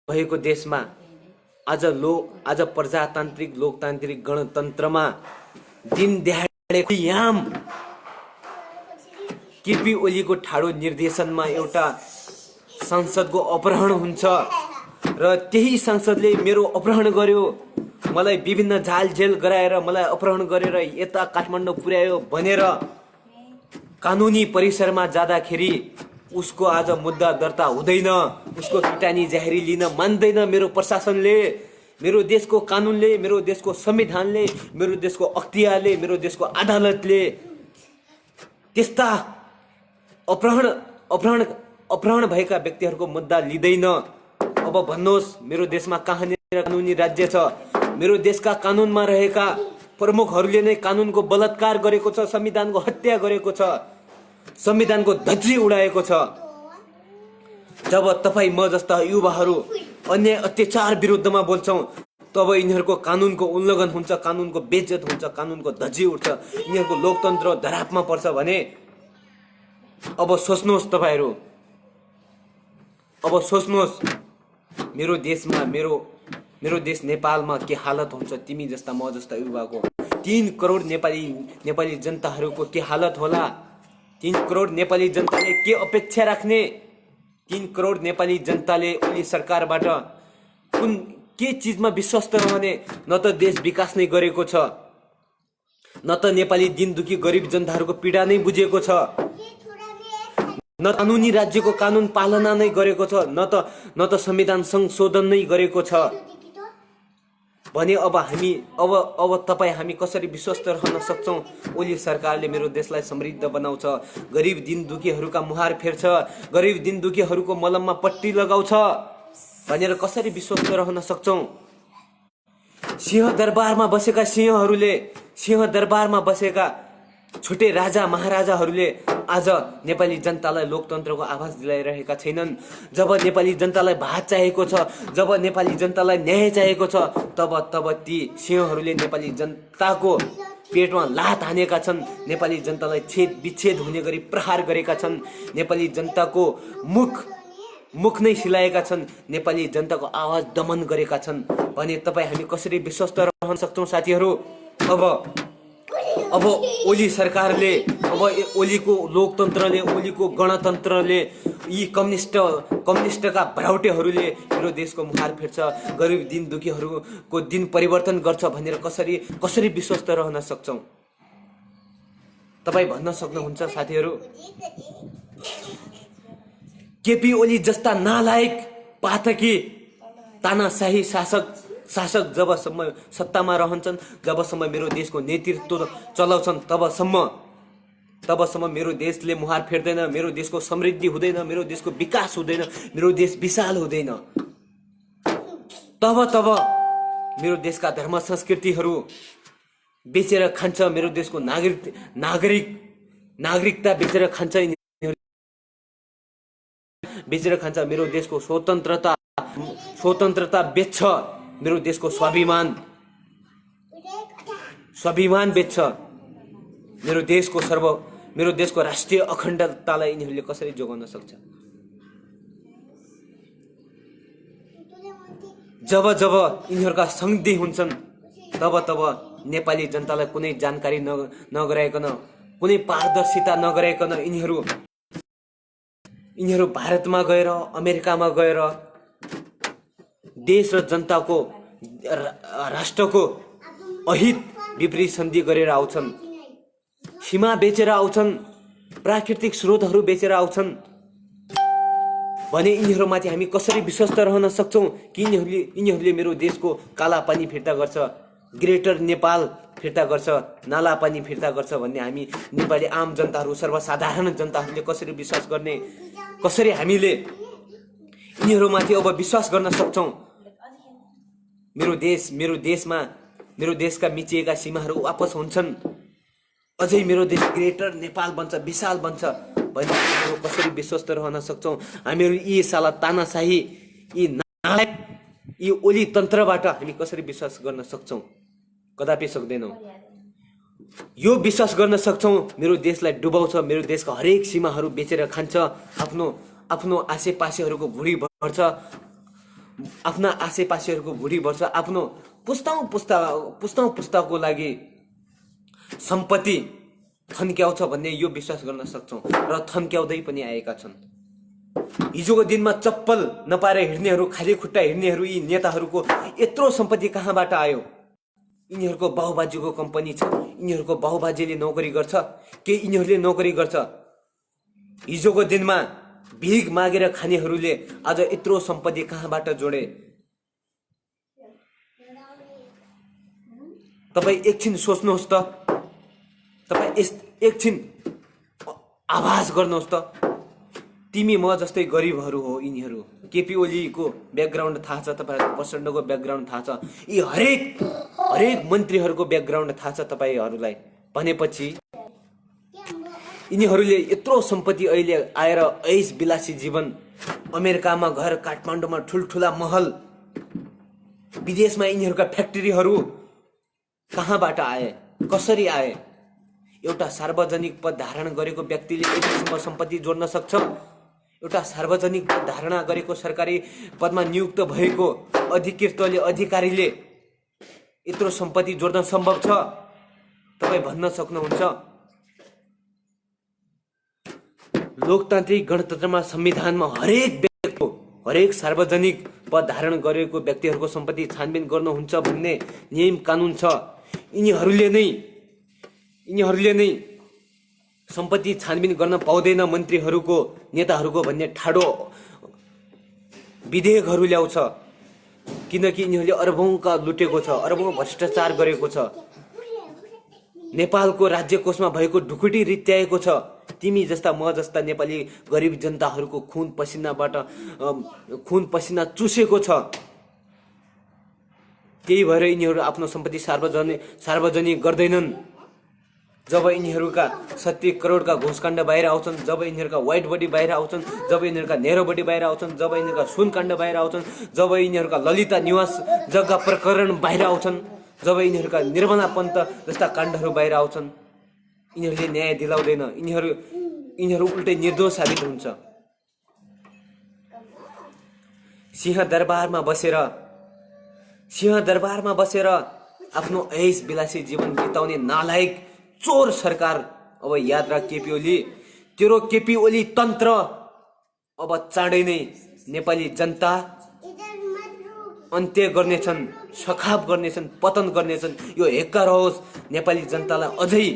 A: भएको देशमा, आज प्रजातान्त्रिक लोकतान्त्रिक गणतन्त्रमा दिन दिहाडे याम केपी ओलीको ठाडो निर्देशनमा एउटा सांसदको अपहरण हुन्छ र त्यही सांसदले मेरो अपहरण गर्यो, मलाई विभिन्न जाल जेल गराएर मलाई अपहरण गरेर यता काठमाडौँ पुर्यायो भनेर कानुनी परिसरमा जाँदाखेरि उसको आज मुद्दा दर्ता हुँदैन, उसको किटानी जाहेरी लिन मान्दैन मेरो प्रशासनले, मेरो देशको कानुनले, मेरो देशको संविधानले, मेरो देशको अख्तियारले, मेरो देशको अदालतले। त्यस्ता अपहरण भएका व्यक्तिहरूको मुद्दा लिँदैन। अब भन्नुहोस्, मेरो देशमा कहाँनिर कानुनी राज्य छ? मेरो देशका कानुनमा रहेका प्रमुखहरूले नै कानुनको बलात्कार गरेको छ, संविधानको हत्या गरेको छ, संविधानको धज्जी उडाएको छ। जब तपाईँ म जस्ता युवाहरू अन्याय अत्याचार विरुद्धमा बोल्छौँ तब यिनीहरूको कानुनको उल्लङ्घन हुन्छ, कानुनको बेइज्जत हुन्छ, कानुनको धज्जी उठ्छ, यिनीहरूको लोकतन्त्र धरापमा पर्छ भने अब सोच्नुहोस् तपाईँहरू, अब सोच्नुहोस् मेरो देशमा, मेरो देश नेपालमा के हालत हुन्छ? तिमी जस्ता म जस्ता युवाको 3 करोड नेपाली जनताहरूको के हालत होला? 3 करोड नेपाली जनताले के अपेक्षा राख्ने? 3 करोड नेपाली जनताले ओली सरकारबाट के चिजमा विश्वस्त रहने? न त देश विकास नै गरेको छ, न त नेपाली दिन दुखी गरिब जनताहरूको पीडा नै बुझेको छ, न कानुनी राज्यको कानुन पालना नै गरेको छ, न त संविधान संशोधन नै गरेको छ। भने अब तपाईँ हामी कसरी विश्वस्त रहन सक्छौँ? ओली सरकारले मेरो देशलाई समृद्ध बनाउँछ, गरिब दिन दुखीहरूका मुहार फेर्छ, गरिब दिन दुखीहरूको मलममा पट्टी लगाउँछ भनेर कसरी विश्वस्त रहन सक्छौँ? सिंहदरबारमा बसेका छोटे राजा महाराजाहरूले आज नेपाली जनतालाई लोकतन्त्रको आभास दिलाइरहेका छैनन्। जब नेपाली जनतालाई भात चाहिएको छ, जब नेपाली जनतालाई न्याय चाहिएको छ, तब ती सिंहहरूले नेपाली जनताको पेटमा लात हानेका छन्, नेपाली जनतालाई छेद विच्छेद हुने गरी प्रहार गरेका छन्, नेपाली जनताको मुख नै सिलाएका छन्, नेपाली जनताको आवाज दमन गरेका छन् भने तपाईँ हामी कसरी विश्वस्त रहन सक्छौँ साथीहरू? अब ओली सरकारले, अब ओलीको लोकतन्त्रले, ओलीको गणतन्त्रले, यी कम्युनिस्टका भ्राउटेहरूले मेरो देशको मुहार फेर्छ, गरिब दिन दुखीहरूको दिन परिवर्तन गर्छ भनेर कसरी विश्वस्त रहन सक्छौँ? तपाईँ भन्न सक्नुहुन्छ साथीहरू? केपी ओली जस्ता नालायक पातकी तानाशाही शासक जबसम्म सत्तामा रहन्छन्, जबसम्म मेरो देशको नेतृत्व चलाउँछन्, तबसम्म मेरो देशले मुहार फेर्दैन, मेरो देशको समृद्धि हुँदैन, मेरो देशको विकास हुँदैन, मेरो देश विशाल हुँदैन। तब मेरो देशका धर्म संस्कृतिहरू बेचेर खान्छ, मेरो देशको नागरिकता बेचेर खान्छ, मेरो देशको स्वतन्त्रता बेच्छ, मेरो देशको स्वाभिमान बेच्छ, मेरो देशको राष्ट्रिय अखण्डतालाई यिनीहरूले कसरी जोगाउन सक्छ? जब यिनीहरूका संधि हुन्छन्, तब नेपाली जनतालाई कुनै जानकारी नगराइकन, कुनै पारदर्शिता नगराइकन यिनीहरू भारतमा गएर, अमेरिकामा गएर देश र जनताको राष्ट्रको अहित विपरीत सन्धि गरेर आउँछन्, सीमा बेचेर आउँछन्, प्राकृतिक स्रोतहरू बेचेर आउँछन् भने यिनीहरूमाथि हामी कसरी विश्वस्त रहन सक्छौँ कि यिनीहरूले मेरो देशको काला पानी फिर्ता गर्छ, ग्रेटर नेपाल फिर्ता गर्छ, नाला पानी फिर्ता गर्छ भन्ने हामी नेपाली आम जनताहरू, सर्वसाधारण जनताहरूले कसरी विश्वास गर्ने? कसरी हामीले यिनीहरूमाथि अब विश्वास गर्न सक्छौँ? मेरो देशका मिचिएका सीमाहरू वापस हुन्छन्, अझै मेरो देश ग्रेटर नेपाल बन्छ, विशाल बन्छ भने हामीहरू कसरी विश्वस्त रहन सक्छौँ? हामीहरू यी साला तानाशाही, यी नालायक, यी ओली तन्त्रबाट हामी कसरी विश्वास गर्न सक्छौँ? कदापि सक्दैनौँ। यो विश्वास गर्न सक्छौँ मेरो देशलाई डुबाउँछ, मेरो देशका हरेक सीमाहरू बेचेर खान्छ, आफ्नो आसेपासेहरूको भुँडी भर्छ, आफ्नो पुस्ताको लागि सम्पत्ति थन्क्याउँछ भन्ने यो विश्वास गर्न सक्छौँ र थन्क्याउँदै पनि आएका छन्। हिजोको दिनमा चप्पल नपाएर हिँड्नेहरू, खाली खुट्टा हिँड्नेहरू, यी नेताहरूको यत्रो सम्पत्ति कहाँबाट आयो? यिनीहरूको बाउबाजेको कम्पनी छ, यिनीहरूको बाउबाजेले नोकरी गर्छ के यिनीहरूले नोकरी गर्छ? हिजोको दिनमा भिख मागेर खानेहरूले आज यत्रो सम्पत्ति कहाँबाट जोडे? तपाईँ एकछिन सोच्नुहोस् त, तपाईँ एकछिन आभास गर्नुहोस् त। तिमी म जस्तै गरिबहरू हो यिनीहरू। केपी ओलीको ब्याकग्राउन्ड थाहा छ तपाईँहरूको, प्रचण्डको ब्याकग्राउन्ड थाहा छ, यी हरेक मन्त्रीहरूको ब्याकग्राउन्ड थाहा छ तपाईँहरूलाई भनेपछि यिनीहरूले यत्रो सम्पत्ति अहिले आएर ऐस विलासी जीवन, अमेरिकामा घर, काठमाडौँमा ठुल्ठुला महल, विदेशमा यिनीहरूका फ्याक्ट्रीहरू कहाँबाट आए, कसरी आए? एउटा सार्वजनिक पद धारण गरेको व्यक्तिले यतिसम्म सम्पत्ति जोड्न सक्छ? एउटा सार्वजनिक पद धारणा गरेको सरकारी पदमा नियुक्त भएको अधिकारीले यत्रो सम्पत्ति जोड्न सम्भव छ? तपाईँ भन्न सक्नुहुन्छ? लोकतान्त्रिक गणतन्त्रमा, संविधानमा हरेक सार्वजनिक पद धारण गरेको व्यक्तिहरूको सम्पत्ति छानबिन गर्नुहुन्छ भन्ने नियम कानुन छ। यिनीहरूले नै सम्पत्ति छानबिन गर्न पाउँदैन मन्त्रीहरूको, नेताहरूको भन्ने ठाडो विधेयकहरू ल्याउँछ। किनकि यिनीहरूले अरबौंका लुटेको छ, अरबौं भ्रष्टाचार गरेको छ, नेपालको राज्य कोषमा भएको ढुकुटी रित्याएको छ। तिमी जस्ता म जस्ता नेपाली गरिब जनताहरूको खुन पसिना चुसेको छ। त्यही भएर यिनीहरू आफ्नो सम्पत्ति सार्वजनिक गर्दैनन्। जब यिनीहरूका 70 करोडका घोषकाण्ड बाहिर आउँछन्, जब यिनीहरूका व्हाइट बडी बाहिर आउँछन्, जब यिनीहरूका नेरो बडी बाहिर आउँछन्, जब यिनीहरूका सुन काण्ड बाहिर आउँछन्, जब यिनीहरूका ललिता निवास जग्गा प्रकरण बाहिर आउँछन्, जब यिनीहरूका निर्मला पन्त जस्ता काण्डहरू बाहिर आउँछन्, यिनीहरूले न्याय दिलाउँदैन। यिनीहरू उल्टै निर्दोष साबित हुन्छ। सिंह दरबारमा बसेर आफ्नो ऐश विलासी जीवन बिताउने नालायक चोर सरकार। अब याद राख केपी ओली, तेरो केपी ओली तन्त्र अब चाँडै नै नेपाली जनता अन्त्य गर्नेछन्, सखाप गर्नेछन्, पतन गर्नेछन्। यो हेक्का रहोस् नेपाली जनतालाई। अझै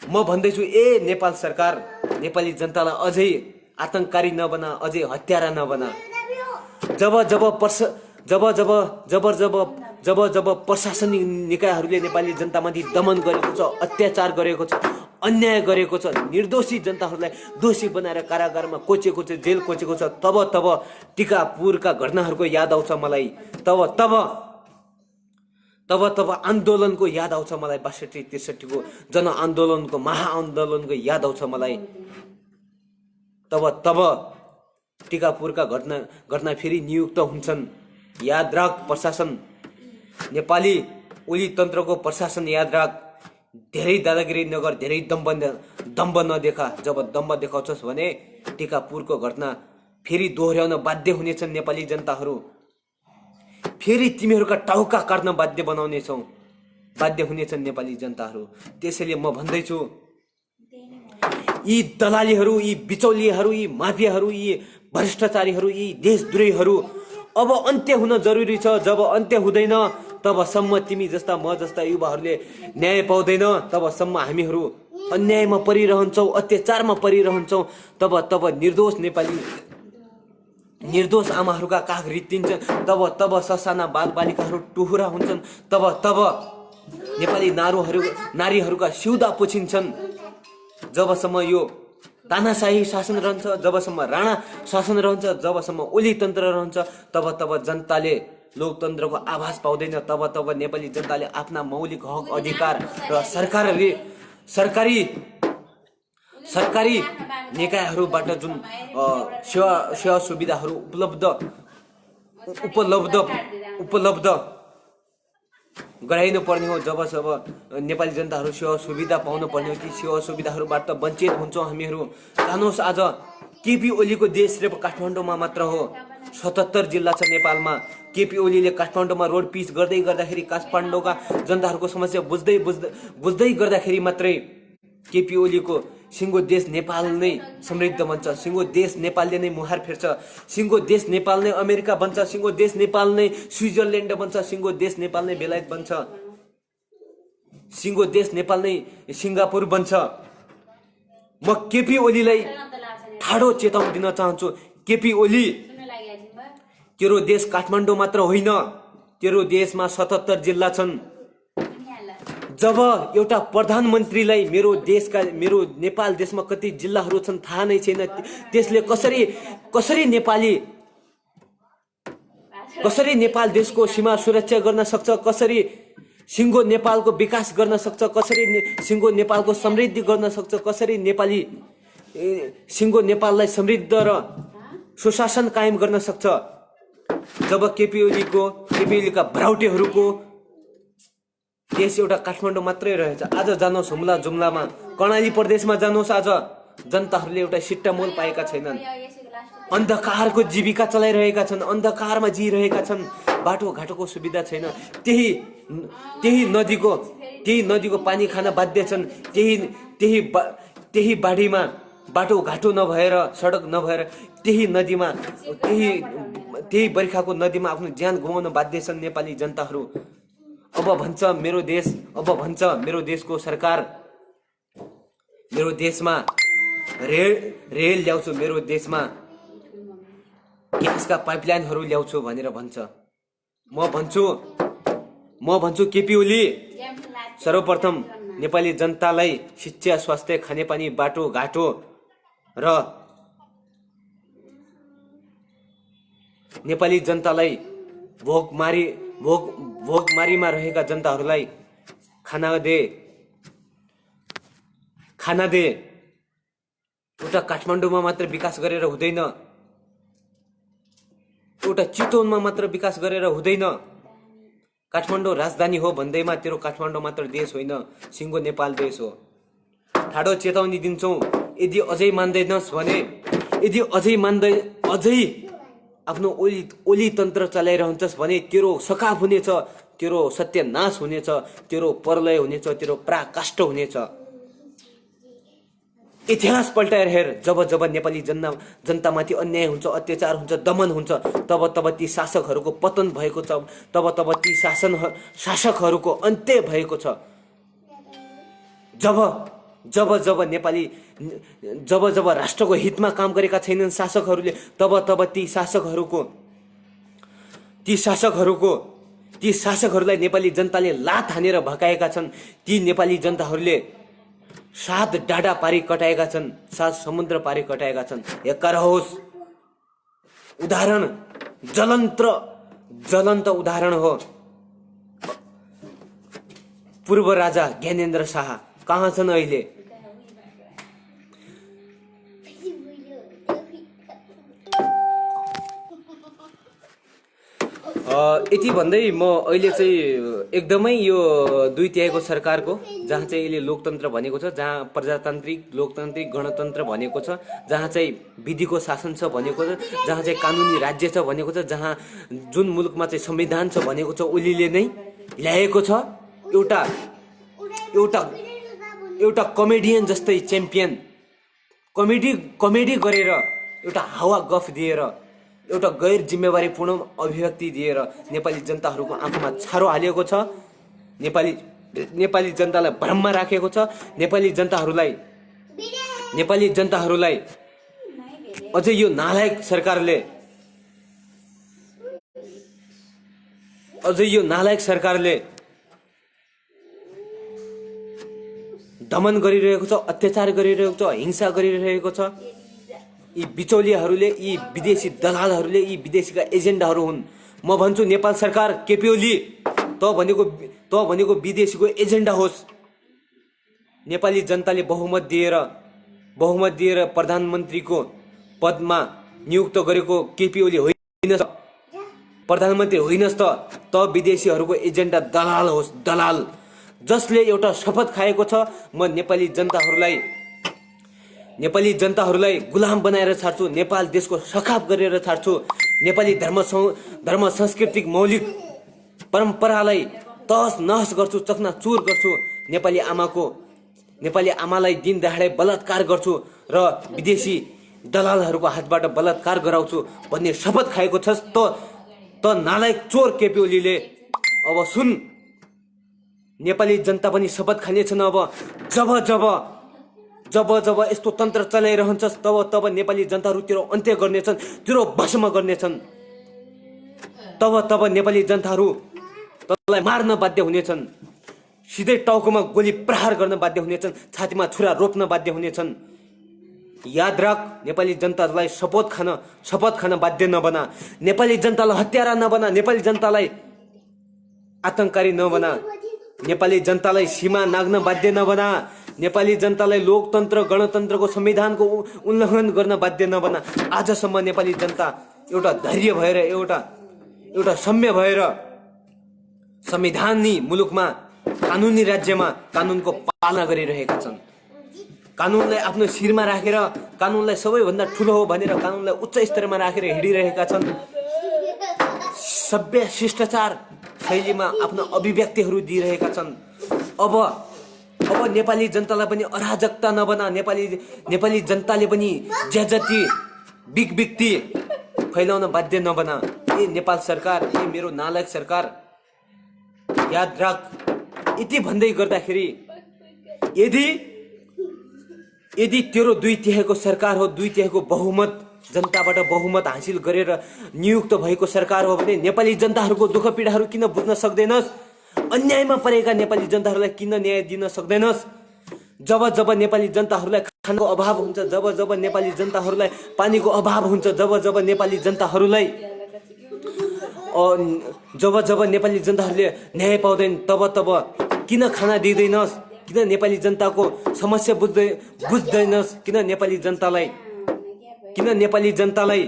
A: म भन्दैछु, नेपाल सरकार नेपाली जनतालाई अझै आतंककारी नबना, अझै हत्यारा नबना। जब प्रशासनिक निकायहरूले नेपाली जनतामाथि दमन गरेको छ, अत्याचार गरेको छ, अन्याय गरेको छ, निर्दोषी जनताहरूलाई दोषी बनाएर कारागारमा कोचेको छ, जेल कोचेको छ, तब टिकापुरका घटनाहरूको याद आउँछ मलाई। तब आन्दोलनको याद आउँछ मलाई। 62-63 को जनआन्दोलनको महाआन्दोलनको याद आउँछ मलाई। तब टिकापुरका घटना फेरि नियुक्त हुन्छन्। याद राख प्रशासन, नेपाली ओली तन्त्रको प्रशासन याद राख। धेरै दादागिरी नगर, धेरै दम्ब नदेखा। जब दम्ब देखाउँछस् भने टिकापुरको घटना फेरि दोहोर्याउन बाध्य हुनेछन् नेपाली जनताहरू। फेरि तिमीहरूका टाउका काट्न बाध्य हुनेछन् नेपाली जनताहरू। त्यसैले म भन्दैछु, यी दलालीहरू, यी बिचौलियाहरू, यी माफियाहरू, यी भ्रष्टाचारीहरू, यी देशद्रोहीहरू अब अन्त्य हुन जरुरी छ। जब अन्त्य हुँदैन तबसम्म तिमी जस्ता म जस्ता युवाहरूले न्याय पाउँदैन। तबसम्म हामीहरू अन्यायमा परिरहन्छौँ, अत्याचारमा परिरहन्छौँ। तब निर्दोष आमाहरूका काख रित्तिन्छन्। तब ससाना बालबालिकाहरू टुहुरा हुन्छन्। तब नेपाली नारीहरूका सिउदा पुछिन्छन्। जबसम्म यो तानाशाही शासन रहन्छ, जबसम्म राणा शासन रहन्छ, जबसम्म ओली तन्त्र रहन्छ, तब जनताले लोकतन्त्रको आभास पाउँदैन। तब नेपाली जनताले आफ्ना मौलिक हक अधिकार र सरकारी निकायहरूबाट जुन सेवा सुविधाहरू उपलब्ध गराइनु पर्ने हो। जब नेपाली जनताहरू सेवा सुविधा पाउनु पर्ने हो, ती सेवा सुविधाहरूबाट वञ्चित हुन्छौँ हामीहरू। जानुहोस्, आज केपी ओलीको देश सिर्फ काठमाडौँमा मात्र हो। 77 जिल्ला छ नेपालमा। केपी ओलीले काठमाडौँमा रोड पिच गर्दाखेरि काठमाडौँका जनताहरूको समस्या बुझ्दै गर्दाखेरि मात्रै केपी ओलीको सिङ्गो देश नेपाल नै समृद्ध बन्छ। सिङ्गो देश नेपालले नै मुहार फेर्छ। सिङ्गो देश नेपाल नै अमेरिका बन्छ। सिङ्गो देश नेपाल नै स्विजरल्यान्ड बन्छ। सिङ्गो देश नेपाल नै बेलायत बन्छ। सिङ्गो देश नेपाल नै सिङ्गापुर बन्छ। म केपी ओलीलाई ठाडो चेतावनी दिन चाहन्छु। केपी ओली, तेरो देश काठमाडौँ मात्र होइन, तेरो देशमा 77 जिल्ला छन्। जब एउटा प्रधानमन्त्रीलाई मेरो नेपाल देशमा कति जिल्लाहरू छन् थाहा नै छैन, त्यसले कसरी नेपाल देशको सीमा सुरक्षा गर्न सक्छ, कसरी सिङ्गो नेपालको विकास गर्न सक्छ, कसरी सिङ्गो नेपालको समृद्धि गर्न सक्छ, कसरी सिङ्गो नेपाललाई समृद्ध र सुशासन कायम गर्न सक्छ। जब केपी ओलीका भ्राउटेहरूको देश एउटा काठमाडौँ मात्रै रहेछ। आज जानुहोस् हुम्ला जुम्लामा, कर्णाली प्रदेशमा जानुहोस्, आज जनताहरूले एउटा सिट्टामोल पाएका छैनन्। अन्धकारको जीविका चलाइरहेका छन्, अन्धकारमा जिइरहेका छन्। बाटोघाटोको सुविधा छैन। त्यही नदीको पानी खान बाध्य छन्। त्यही बाढीमा बाटोघाटो नभएर, सडक नभएर त्यही बर्खाको नदीमा आफ्नो ज्यान गुमाउन बाध्य छन् नेपाली जनताहरू। अब भन्छ मेरो देशको सरकार, मेरो देशमा रेल ल्याउँछु, मेरो देशमा ग्यासका पाइपलाइनहरू ल्याउँछु भनेर भन्छ। म भन्छु केपी ओली सर्वप्रथम नेपाली जनतालाई शिक्षा, स्वास्थ्य, खानेपानी, बाटो घाटो र नेपाली जनतालाई भोकमारीमा रहेका जनताहरूलाई खाना दे। एउटा काठमाडौँमा मात्र विकास गरेर हुँदैन, एउटा चितवनमा मात्र विकास गरेर हुँदैन। काठमाडौँ राजधानी हो भन्दैमा तेरो काठमाडौँ मात्र देश होइन, सिङ्गो नेपाल देश हो। ठाडो चेतावनी दिन्छौँ, यदि अझै मान्दैनस् भने, यदि अझै आफ्नो ओली तन्त्र चलाइरहन्छस् भने तेरो सकाफ हुनेछ, तेरो सत्यनाश हुनेछ, तेरो प्रलय हुनेछ, तेरो पराकाष्ठ हुनेछ। इतिहास पल्टाएर हेर, जब जब नेपाली जनतामाथि अन्याय हुन्छ, अत्याचार हुन्छ, दमन हुन्छ, तब ती शासकहरूको पतन भएको छ, तब ती शासकहरूको अन्त्य भएको छ। जब राष्ट्रको हितमा काम गरेका छैनन् शासकहरूले, तब ती शासकहरूलाई नेपाली जनताले लात हानेर भगाएका छन्। ती नेपाली जनताहरूले 7 डाँडा पारी कटाएका छन्, 7 समुद्र पारी कटाएका छन्। एका रहोस् उदाहरण, ज्वलन्त उदाहरण हो पूर्व राजा ज्ञानेन्द्र शाह। कहाँ छन् अहिले? यति भन्दै म अहिले चाहिँ एकदमै यो 2 तिहाईको सरकारको, जहाँ चाहिँ यसले लोकतन्त्र भनेको छ, जहाँ प्रजातान्त्रिक, लोकतान्त्रिक, गणतन्त्र भनेको छ, जहाँ चाहिँ विधिको शासन छ भनेको छ, जहाँ चाहिँ कानुनी राज्य छ भनेको छ, जहाँ जुन मुलुकमा चाहिँ संविधान छ भनेको छ, ओलीले नै ल्याएको छ। एउटा कमेडियन जस्तै च्याम्पियन कमेडी गरेर, एउटा हावा गफ दिएर, एउटा गैर जिम्मेवारीपूर्ण अभिव्यक्ति दिएर नेपाली जनताहरूको आँखामा छारो हालेको छ। नेपाली जनतालाई भ्रममा राखेको छ। नेपाली जनताहरूलाई अझै यो नालायक सरकारले दमन गरिरहेको छ, अत्याचार गरिरहेको छ, हिंसा गरिरहेको छ। यी बिचौलियाहरूले, यी विदेशी दलालहरूले, यी विदेशीका एजेन्डाहरू हुन्। म भन्छु नेपाल सरकार, केपी ओली, त भनेको विदेशीको एजेन्डा होस्। नेपाली जनताले बहुमत दिएर प्रधानमन्त्रीको पदमा नियुक्त गरेको केपी ओली होइन, प्रधानमन्त्री होइनस् त विदेशीहरूको एजेन्डा दलाल होस्, दलाल। जसले एउटा शपथ खाएको छ, म नेपाली जनताहरूलाई गुलाम बनाएर छाड्छु, नेपाल देशको सखाप गरेर छाड्छु, नेपाली धर्म सांस्कृतिक मौलिक परम्परालाई तहस नहस गर्छु, चकनाचुर गर्छु, नेपाली आमालाई दिन दहाडे बलात्कार गर्छु र विदेशी दलालहरूको हातबाट बलात्कार गराउँछु भन्ने शपथ खाएको छस् त नालायक चोर केपी ओलीले। अब सुन, नेपाली जनता पनि शपथ खानेछन्। अब जब यस्तो तन्त्र चलाइरहन्छस्, तब नेपाली जनताहरू तेरो अन्त्य गर्नेछन्, तेरो भस्म गर्नेछन्। तब नेपाली जनताहरू तँलाई मार्न बाध्य हुनेछन्, सिधै टाउकोमा गोली प्रहार गर्न बाध्य हुनेछन्, छातीमा छुरा रोप्न बाध्य हुनेछन्। याद राख, नेपाली जनतालाई शपथ खान बाध्य नबना, नेपाली जनतालाई हत्यारा नबना, नेपाली जनतालाई आतंककारी नबना, नेपाली जनतालाई सीमा नाग्न बाध्य नबना, नेपाली जनतालाई लोकतन्त्र, गणतन्त्रको, संविधानको उल्लङ्घन गर्न बाध्य नबना। आजसम्म नेपाली जनता एउटा धैर्य भएर, एउटा सम्य भएर संविधानी मुलुकमा, कानुनी राज्यमा कानुनको पालना गरिरहेका छन्। कानुनलाई आफ्नो शिरमा राखेर, कानुनलाई सबैभन्दा ठुलो हो भनेर, कानुनलाई उच्च स्तरमा राखेर हिँडिरहेका छन्। सभ्य शिष्टाचार शैलीमा आफ्ना अभिव्यक्तिहरू दिइरहेका छन्। अब नेपाली जनतालाई पनि अराजकता नबना, नेपाली जनताले पनि ज्याजती बिगबिक्ति फैलाउन बाध्य नबना। ए नेपाल सरकार, ए मेरो नालायक सरकार, याद राख। यति भन्दै गर्दाखेरि यदि तेरो 2 तिहाईको सरकार हो, 2 तिहाईको बहुमत जनताबाट बहुमत हासिल गरेर नियुक्त भएको सरकार हो भने नेपाली जनताहरूको दुःख पीडाहरू किन बुझ्न सक्दैनस्? अन्यायमा परेका नेपाली जनताहरूलाई किन न्याय दिन सक्दैनस्? जब जब नेपाली जनताहरूलाई खानको अभाव हुन्छ, जब जब नेपाली जनताहरूलाई पानीको अभाव हुन्छ, जब जब नेपाली जनताहरूलाई न्याय पाउँदैन, तब तब किन खाना दिँदैनस्? किन नेपाली जनताको समस्या बुझ्दैनस्? किन नेपाली जनतालाई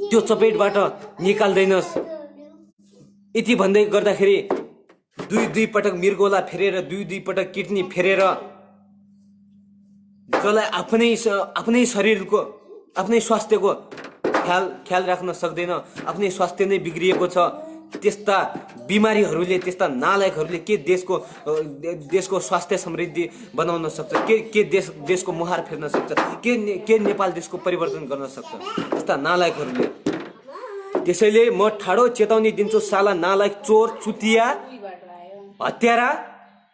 A: त्यो चपेटबाट निकाल्दैनस्? यति भन्दै गर्दाखेरि दुई पटक मृगोला फेरेर, दुई पटक किडनी फेरेर जसलाई आफ्नै शरीरको, आफ्नै स्वास्थ्यको ख्याल राख्न सक्दैन, आफ्नै स्वास्थ्य नै बिग्रिएको छ, त्यस्ता बिमारीहरूले, त्यस्ता नालायकहरूले के देशको स्वास्थ्य समृद्धि बनाउन सक्छ? के देशको मुहार फेर्न सक्छ? के नेपाल देशको परिवर्तन गर्न सक्छ? त्यस्ता नालायकहरूले। त्यसैले म ठाडो चेतावनी दिन्छु, साला नालायक, चोर, चुतिया, हत्यारा,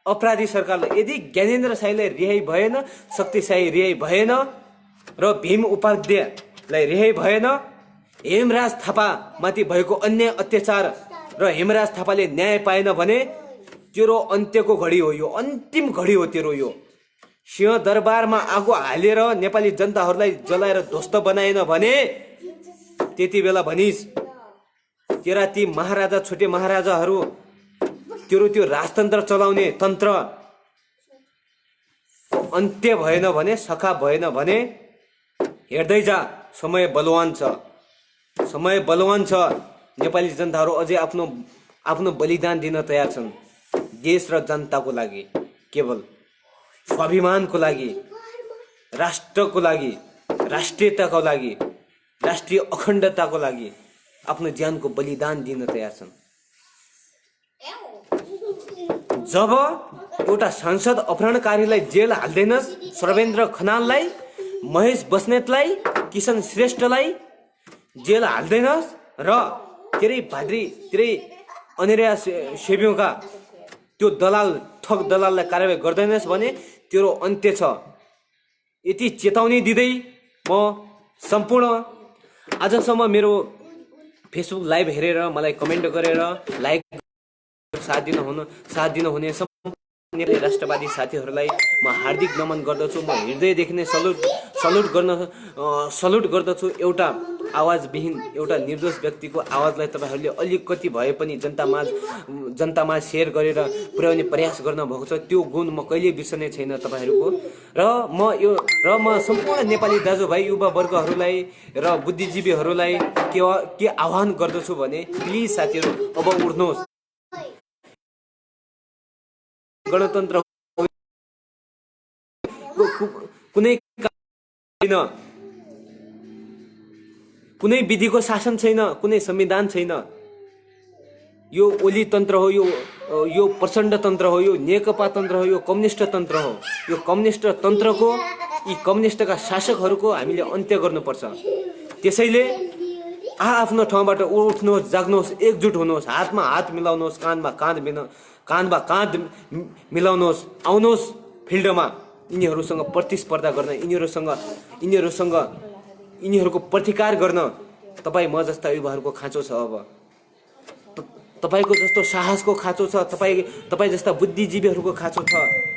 A: अपराधी सरकारलाई। यदि ज्ञानेन्द्र साईलाई रिहाई भएन, शक्ति साई रिहाई भएन र भीम उपाध्यायलाई रिहाई भएन, हेमराज थापा माथि भएको अन्याय अत्याचार र हेमराज थापाले न्याय पाएन भने तेरो अन्त्यको घडी हो, यो अन्तिम घडी हो तेरो। यो सिंहदरबारमा आगो हालेर नेपाली जनताहरूलाई जलाएर ध्वस्त बनाएन भने त्यति बेला भनिस् तेरा ती महाराजा, छोटे महाराजाहरू, तेरो त्यो राजतन्त्र चलाउने तन्त्र अन्त्य भएन भने, सखा भएन भने हेर्दै जा, समय बलवान छ, समय बलवान छ। नेपाली जनताहरू अझै आफ्नो बलिदान दिन तयार छन्, देश र जनताको लागि, केवल स्वाभिमानको लागि, राष्ट्रको लागि, राष्ट्रियताको लागि, राष्ट्रिय अखण्डताको लागि आफ्नो ज्यानको बलिदान दिन तयार छन्। जब एउटा सांसद अपहरणकारीलाई जेल हाल्दैनस्, सर्वेन्द्र खनाललाई, महेश बस्नेतलाई, किशन श्रेष्ठलाई जेल हाल्दैनस् र तेरै भाद्री, तेरै अनेरिया सेव्योका त्यो ठग दलाललाई कारवाही गर्दैनस् भने तेरो अन्त्य छ। यति चेतावनी दिँदै म सम्पूर्ण आजसम्म मेरो फेसबुक लाइभ हेरेर मलाई कमेन्ट गरेर लाइक साथ दिनुहुने नेपाली राष्ट्रवादी साथीहरूलाई म हार्दिक नमन गर्दछु। म हृदयदेखि नै सल्युट गर्दछु। एउटा आवाजविहीन, एउटा निर्दोष व्यक्तिको आवाजलाई तपाईँहरूले अलिकति भए पनि जनतामा सेयर गरेर पुर्याउने प्रयास गर्नुभएको छ। त्यो गुण म कहिले बिर्सने छैन तपाईँहरूको। र म सम्पूर्ण नेपाली दाजुभाइ, युवा वर्गहरूलाई र बुद्धिजीवीहरूलाई के आह्वान गर्दछु भने प्लिज साथीहरू, अब उठ्नुहोस्। गणतन्त्र कुनै विधिको शासन छैन, कुनै संविधान छैन। यो ओली तन्त्र हो, यो प्रचण्ड तन्त्र हो, यो नेकपा तन्त्र हो, यो कम्युनिस्ट तन्त्र हो। यो कम्युनिस्ट तन्त्रको, यी कम्युनिस्टका शासकहरूको हामीले अन्त्य गर्नुपर्छ। त्यसैले आफ्नो ठाउँबाट उठ्नुहोस्, जाग्नुहोस्, एकजुट हुनुहोस्, हातमा हात मिलाउनुहोस्, काँधमा काँध मिलाउनुहोस्, आउनुहोस् फिल्डमा यिनीहरूसँग प्रतिस्पर्धा गर्न, यिनीहरूको प्रतिकार गर्न। तपाईँ म जस्ता युवाहरूको खाँचो छ, अब तपाईँको जस्तो साहसको खाँचो छ, तपाईँ जस्ता बुद्धिजीवीहरूको खाँचो छ,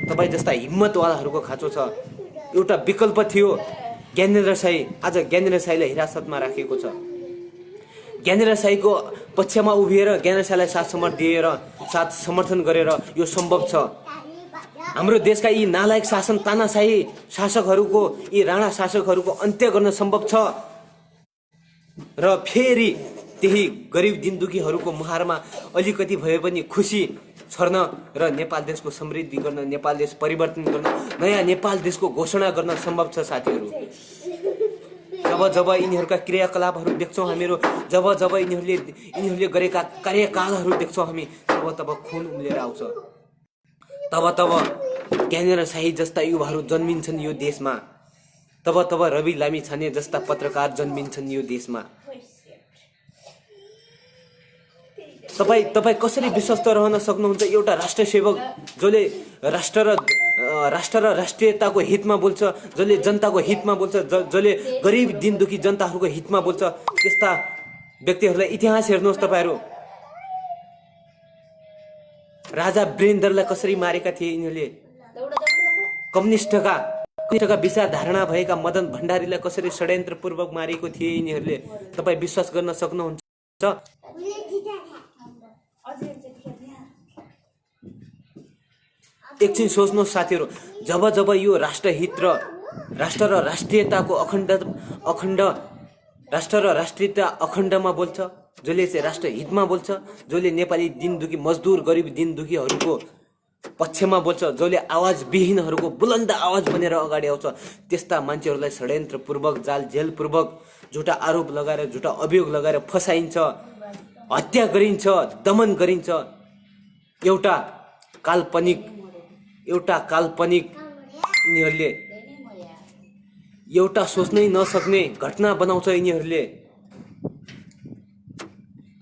A: तपाईँ जस्ता हिम्मतवालाहरूको खाँचो छ। एउटा विकल्प थियो ज्ञानेन्द्र साई, आज ज्ञानेन्द्र साईलाई हिरासतमा राखेको छ। ज्ञानेन्द्र साईको पक्षमा उभिएर ज्ञानेन्द्र साईलाई साथ समर्थन गरेर यो सम्भव छ। हाम्रो देशका यी नालायक शासन, तानाशाही शासकहरूको, यी राणा शासकहरूको अन्त्य गर्न सम्भव छ र फेरि त्यही गरिब दिनदुखीहरूको मुहारमा अलिकति भए पनि खुसी छर्न र नेपाल देशको समृद्धि गर्न, नेपाल देश परिवर्तन गर्न, नयाँ नेपाल देशको घोषणा गर्न सम्भव छ साथीहरू। जब यिनीहरूका क्रियाकलापहरू देख्छौँ हामीहरू, जब यिनीहरूले गरेका कार्यकालहरू देख्छौँ हामी, तब खुन उम्लेर आउँछ। तब ज्ञानेन्द्र साई जस्ता युवाहरू जन्मिन्छन् यो देशमा। तब रवि लामिछाने जस्ता पत्रकार जन्मिन्छन् यो देशमा। तपाईँ कसरी विश्वस्त रहन सक्नुहुन्छ? एउटा राष्ट्र सेवक जसले राष्ट्र र राष्ट्र र राष्ट्रियताको हितमा बोल्छ, जसले जनताको हितमा बोल्छ, जसले गरिब दिन दुखी जनताहरूको हितमा बोल्छ, त्यस्ता व्यक्तिहरूलाई इतिहास हेर्नुहोस् तपाईहरू। राजा वीरेन्द्रलाई कसरी मारेका थिए यिनीहरूले। कम्युनिस्टका विचारधारणा भएका मदन भण्डारीलाई कसरी षड्यन्त्रपूर्वक मारेको थिए यिनीहरूले। तपाईँ विश्वास गर्न सक्नुहुन्छ? एकछिन सोच्नुहोस् साथीहरू, जब जब यो राष्ट्रहित र राष्ट्र र राष्ट्रियताको अखण्ड राष्ट्र र राष्ट्रियता अखण्डमा बोल्छ, जसले चाहिँ राष्ट्र हितमा बोल्छ, जसले नेपाली दिन दुखी मजदुर गरिब दिन दुखीहरूको पक्षमा बोल्छ, जसले आवाज विहीनहरूको बुलन्द आवाज बनेर अगाडि आउँछ, त्यस्ता मान्छेहरूलाई षड्यन्त्रपूर्वक जाल जेलपूर्वक झुटा आरोप लगाएर झुटा अभियोग लगाएर फसाइन्छ, हत्या गरिन्छ, दमन गरिन्छ। एउटा काल्पनिक यिनीहरूले एउटा सोच्नै नसक्ने घटना बनाउँछ यिनीहरूले।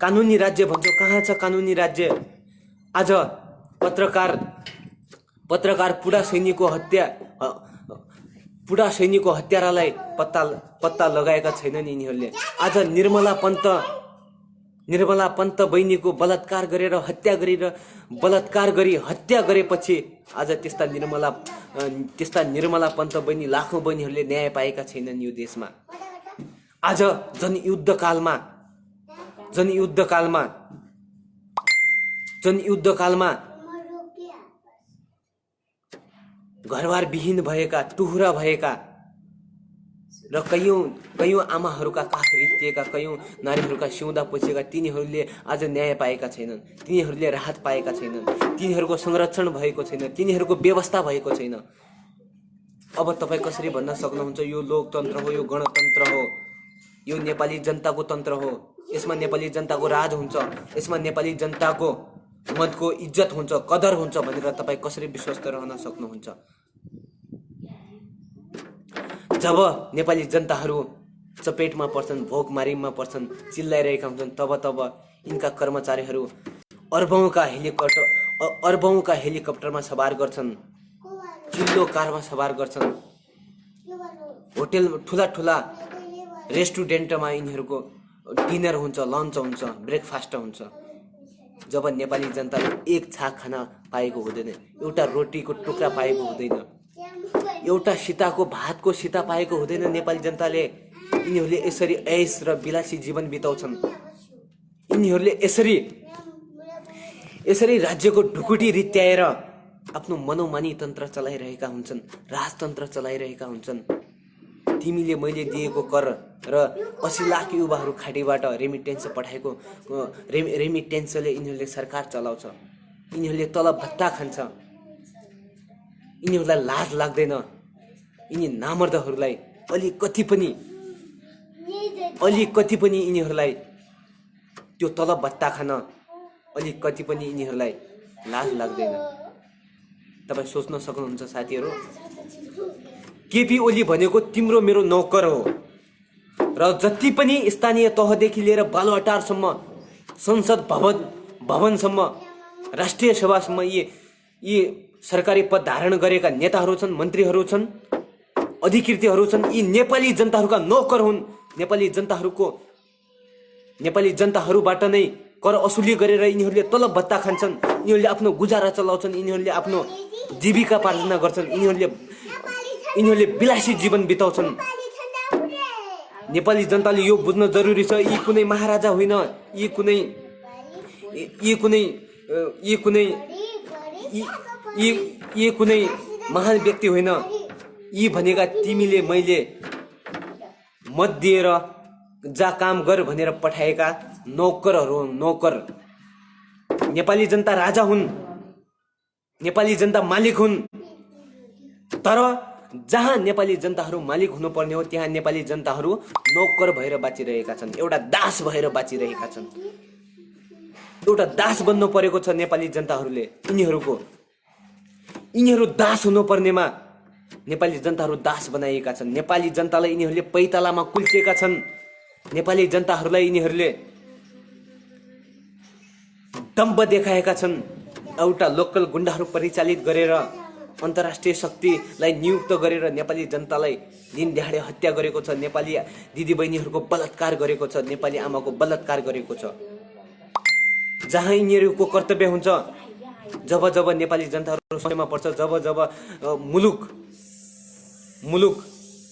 A: कानुनी राज्य भन्छ, कहाँ छ कानुनी राज्य? आज पत्रकार पुडा सैनिकको हत्यारालाई पत्ता लगाएका छैनन् यिनीहरूले। आज निर्मला पन्त बहिनीको बलात्कार गरेर बलात्कार गरी हत्या गरेपछि आज त्यस्ता निर्मला पन्त बहिनी लाखौं बहिनीहरूले न्याय पाएका छैनन् यो देशमा। आज जनयुद्धकालमा घरबार विहीन भएका, टुहुरा भएका र कयौं आमाहरूका काख रित्तिएका, कयौं नारीहरूका सिउँदा पोछेका, तिनीहरूले आज न्याय पाएका छैनन्, तिनीहरूले राहत पाएका छैनन्, तिनीहरूको संरक्षण भएको छैन, तिनीहरूको व्यवस्था भएको छैन। अब तपाईँ कसरी भन्न सक्नुहुन्छ यो लोकतन्त्र हो, यो गणतन्त्र हो, यो नेपाली जनताको तन्त्र हो, यसमा नेपाली जनताको राज हुन्छ, यसमा नेपाली जनताको मतको इज्जत हुन्छ, कदर हुन्छ भनेर तपाईँ कसरी विश्वस्त रहन सक्नुहुन्छ? जब नेपाली जनताहरू चपेटमा पर्छन्, भोकमारीमा पर्छन्, चिल्लाइरहेका हुन्छन्, तब यिनका कर्मचारीहरू अर्बौंका हेलिकप्टरमा सवार गर्छन्, चिल्लो कारमा सवार गर्छन्, होटेल ठुला रेस्टुरेन्टमा यिनीहरूको डिनर हुन्छ, लन्च हुन्छ, ब्रेकफास्ट हुन्छ। जब नेपाली जनताले एक छाक खाना पाएको हुँदैन, एउटा रोटीको टुक्रा पाएको हुँदैन, एउटा भातको सिता पाएको हुँदैन नेपाली जनताले। यिनीहरूले यसरी ऐश र विलासी जीवन बिताउँछन्। यिनीहरूले यसरी राज्यको ढुकुटी रित्याएर आफ्नो मनोमानी तन्त्र चलाइरहेका हुन्छन्, राजतन्त्र चलाइरहेका हुन्छन्। तिमीले मैले दिएको कर र 80 लाख युवाहरू खाडीबाट रेमिटेन्स पठाएको रेमिटेन्सले यिनीहरूले सरकार चलाउँछ, यिनीहरूले तलब भत्ता खान्छ। यिनीहरूलाई लाज लाग्दैन? यिनी नामर्दहरूलाई अलिकति पनि यिनीहरूलाई त्यो तलब भत्ता खान अलिकति पनि यिनीहरूलाई लाज लाग्दैन? तपाईँ सोच्न सक्नुहुन्छ साथीहरू? केपी ओली भनेको तिम्रो मेरो नौकर हो र जति पनि स्थानीय तहदेखि लिएर बालुवाटारसम्म, संसद भवनसम्म, राष्ट्रिय सभासम्म यी सरकारी पद धारण गरेका नेताहरू छन्, मन्त्रीहरू छन्, अधिकृतहरू छन्। यी नेपाली जनताहरूका नौकर हुन्। नेपाली जनताहरूबाट नै कर असुली गरेर यिनीहरूले तलब भत्ता खान्छन्, यिनीहरूले आफ्नो गुजारा चलाउँछन्, यिनीहरूले आफ्नो जीविका पार्जना गर्छन्, यिनीहरूले विलासी जीवन बिताउँछन्। नेपाली जनताले यो बुझ्न जरुरी छ, यी कुनै महाराजा होइन, यी कुनै महान व्यक्ति होइन। यी भनेका तिमीले मैले मत दिएर जा काम गर भनेर पठाएका नौकरहरू हुन्। नौकर। नेपाली जनता राजा हुन्, नेपाली जनता मालिक हुन्। तर जहाँ नेपाली जनताहरू मालिक हुनुपर्ने हो त्यहाँ नेपाली जनताहरू नौकर भएर बाँचिरहेका छन्, एउटा दास भएर बाँचिरहेका छन्। एउटा दास बन्नु परेको छ नेपाली जनताहरूले। यिनीहरू दास हुनुपर्नेमा नेपाली जनताहरू दास बनाइएका छन्। नेपाली जनतालाई यिनीहरूले पैतालामा कुल्चेका छन्। नेपाली जनताहरूलाई यिनीहरूले दम्भ देखाएका छन्। एउटा लोकल गुण्डाहरू परिचालित गरेर अन्तर्राष्ट्रिय शक्तिलाई नियुक्त गरेर नेपाली जनतालाई दिन दिहाडे हत्या गरेको छ, नेपाली दिदीबहिनीहरूको बलात्कार गरेको छ, नेपाली आमाको बलात्कार गरेको छ। जहाँ यिनीहरूको कर्तव्य हुन्छ, जब जब नेपाली जनताहरू समस्यामा पर्छ, जब जब मुलुक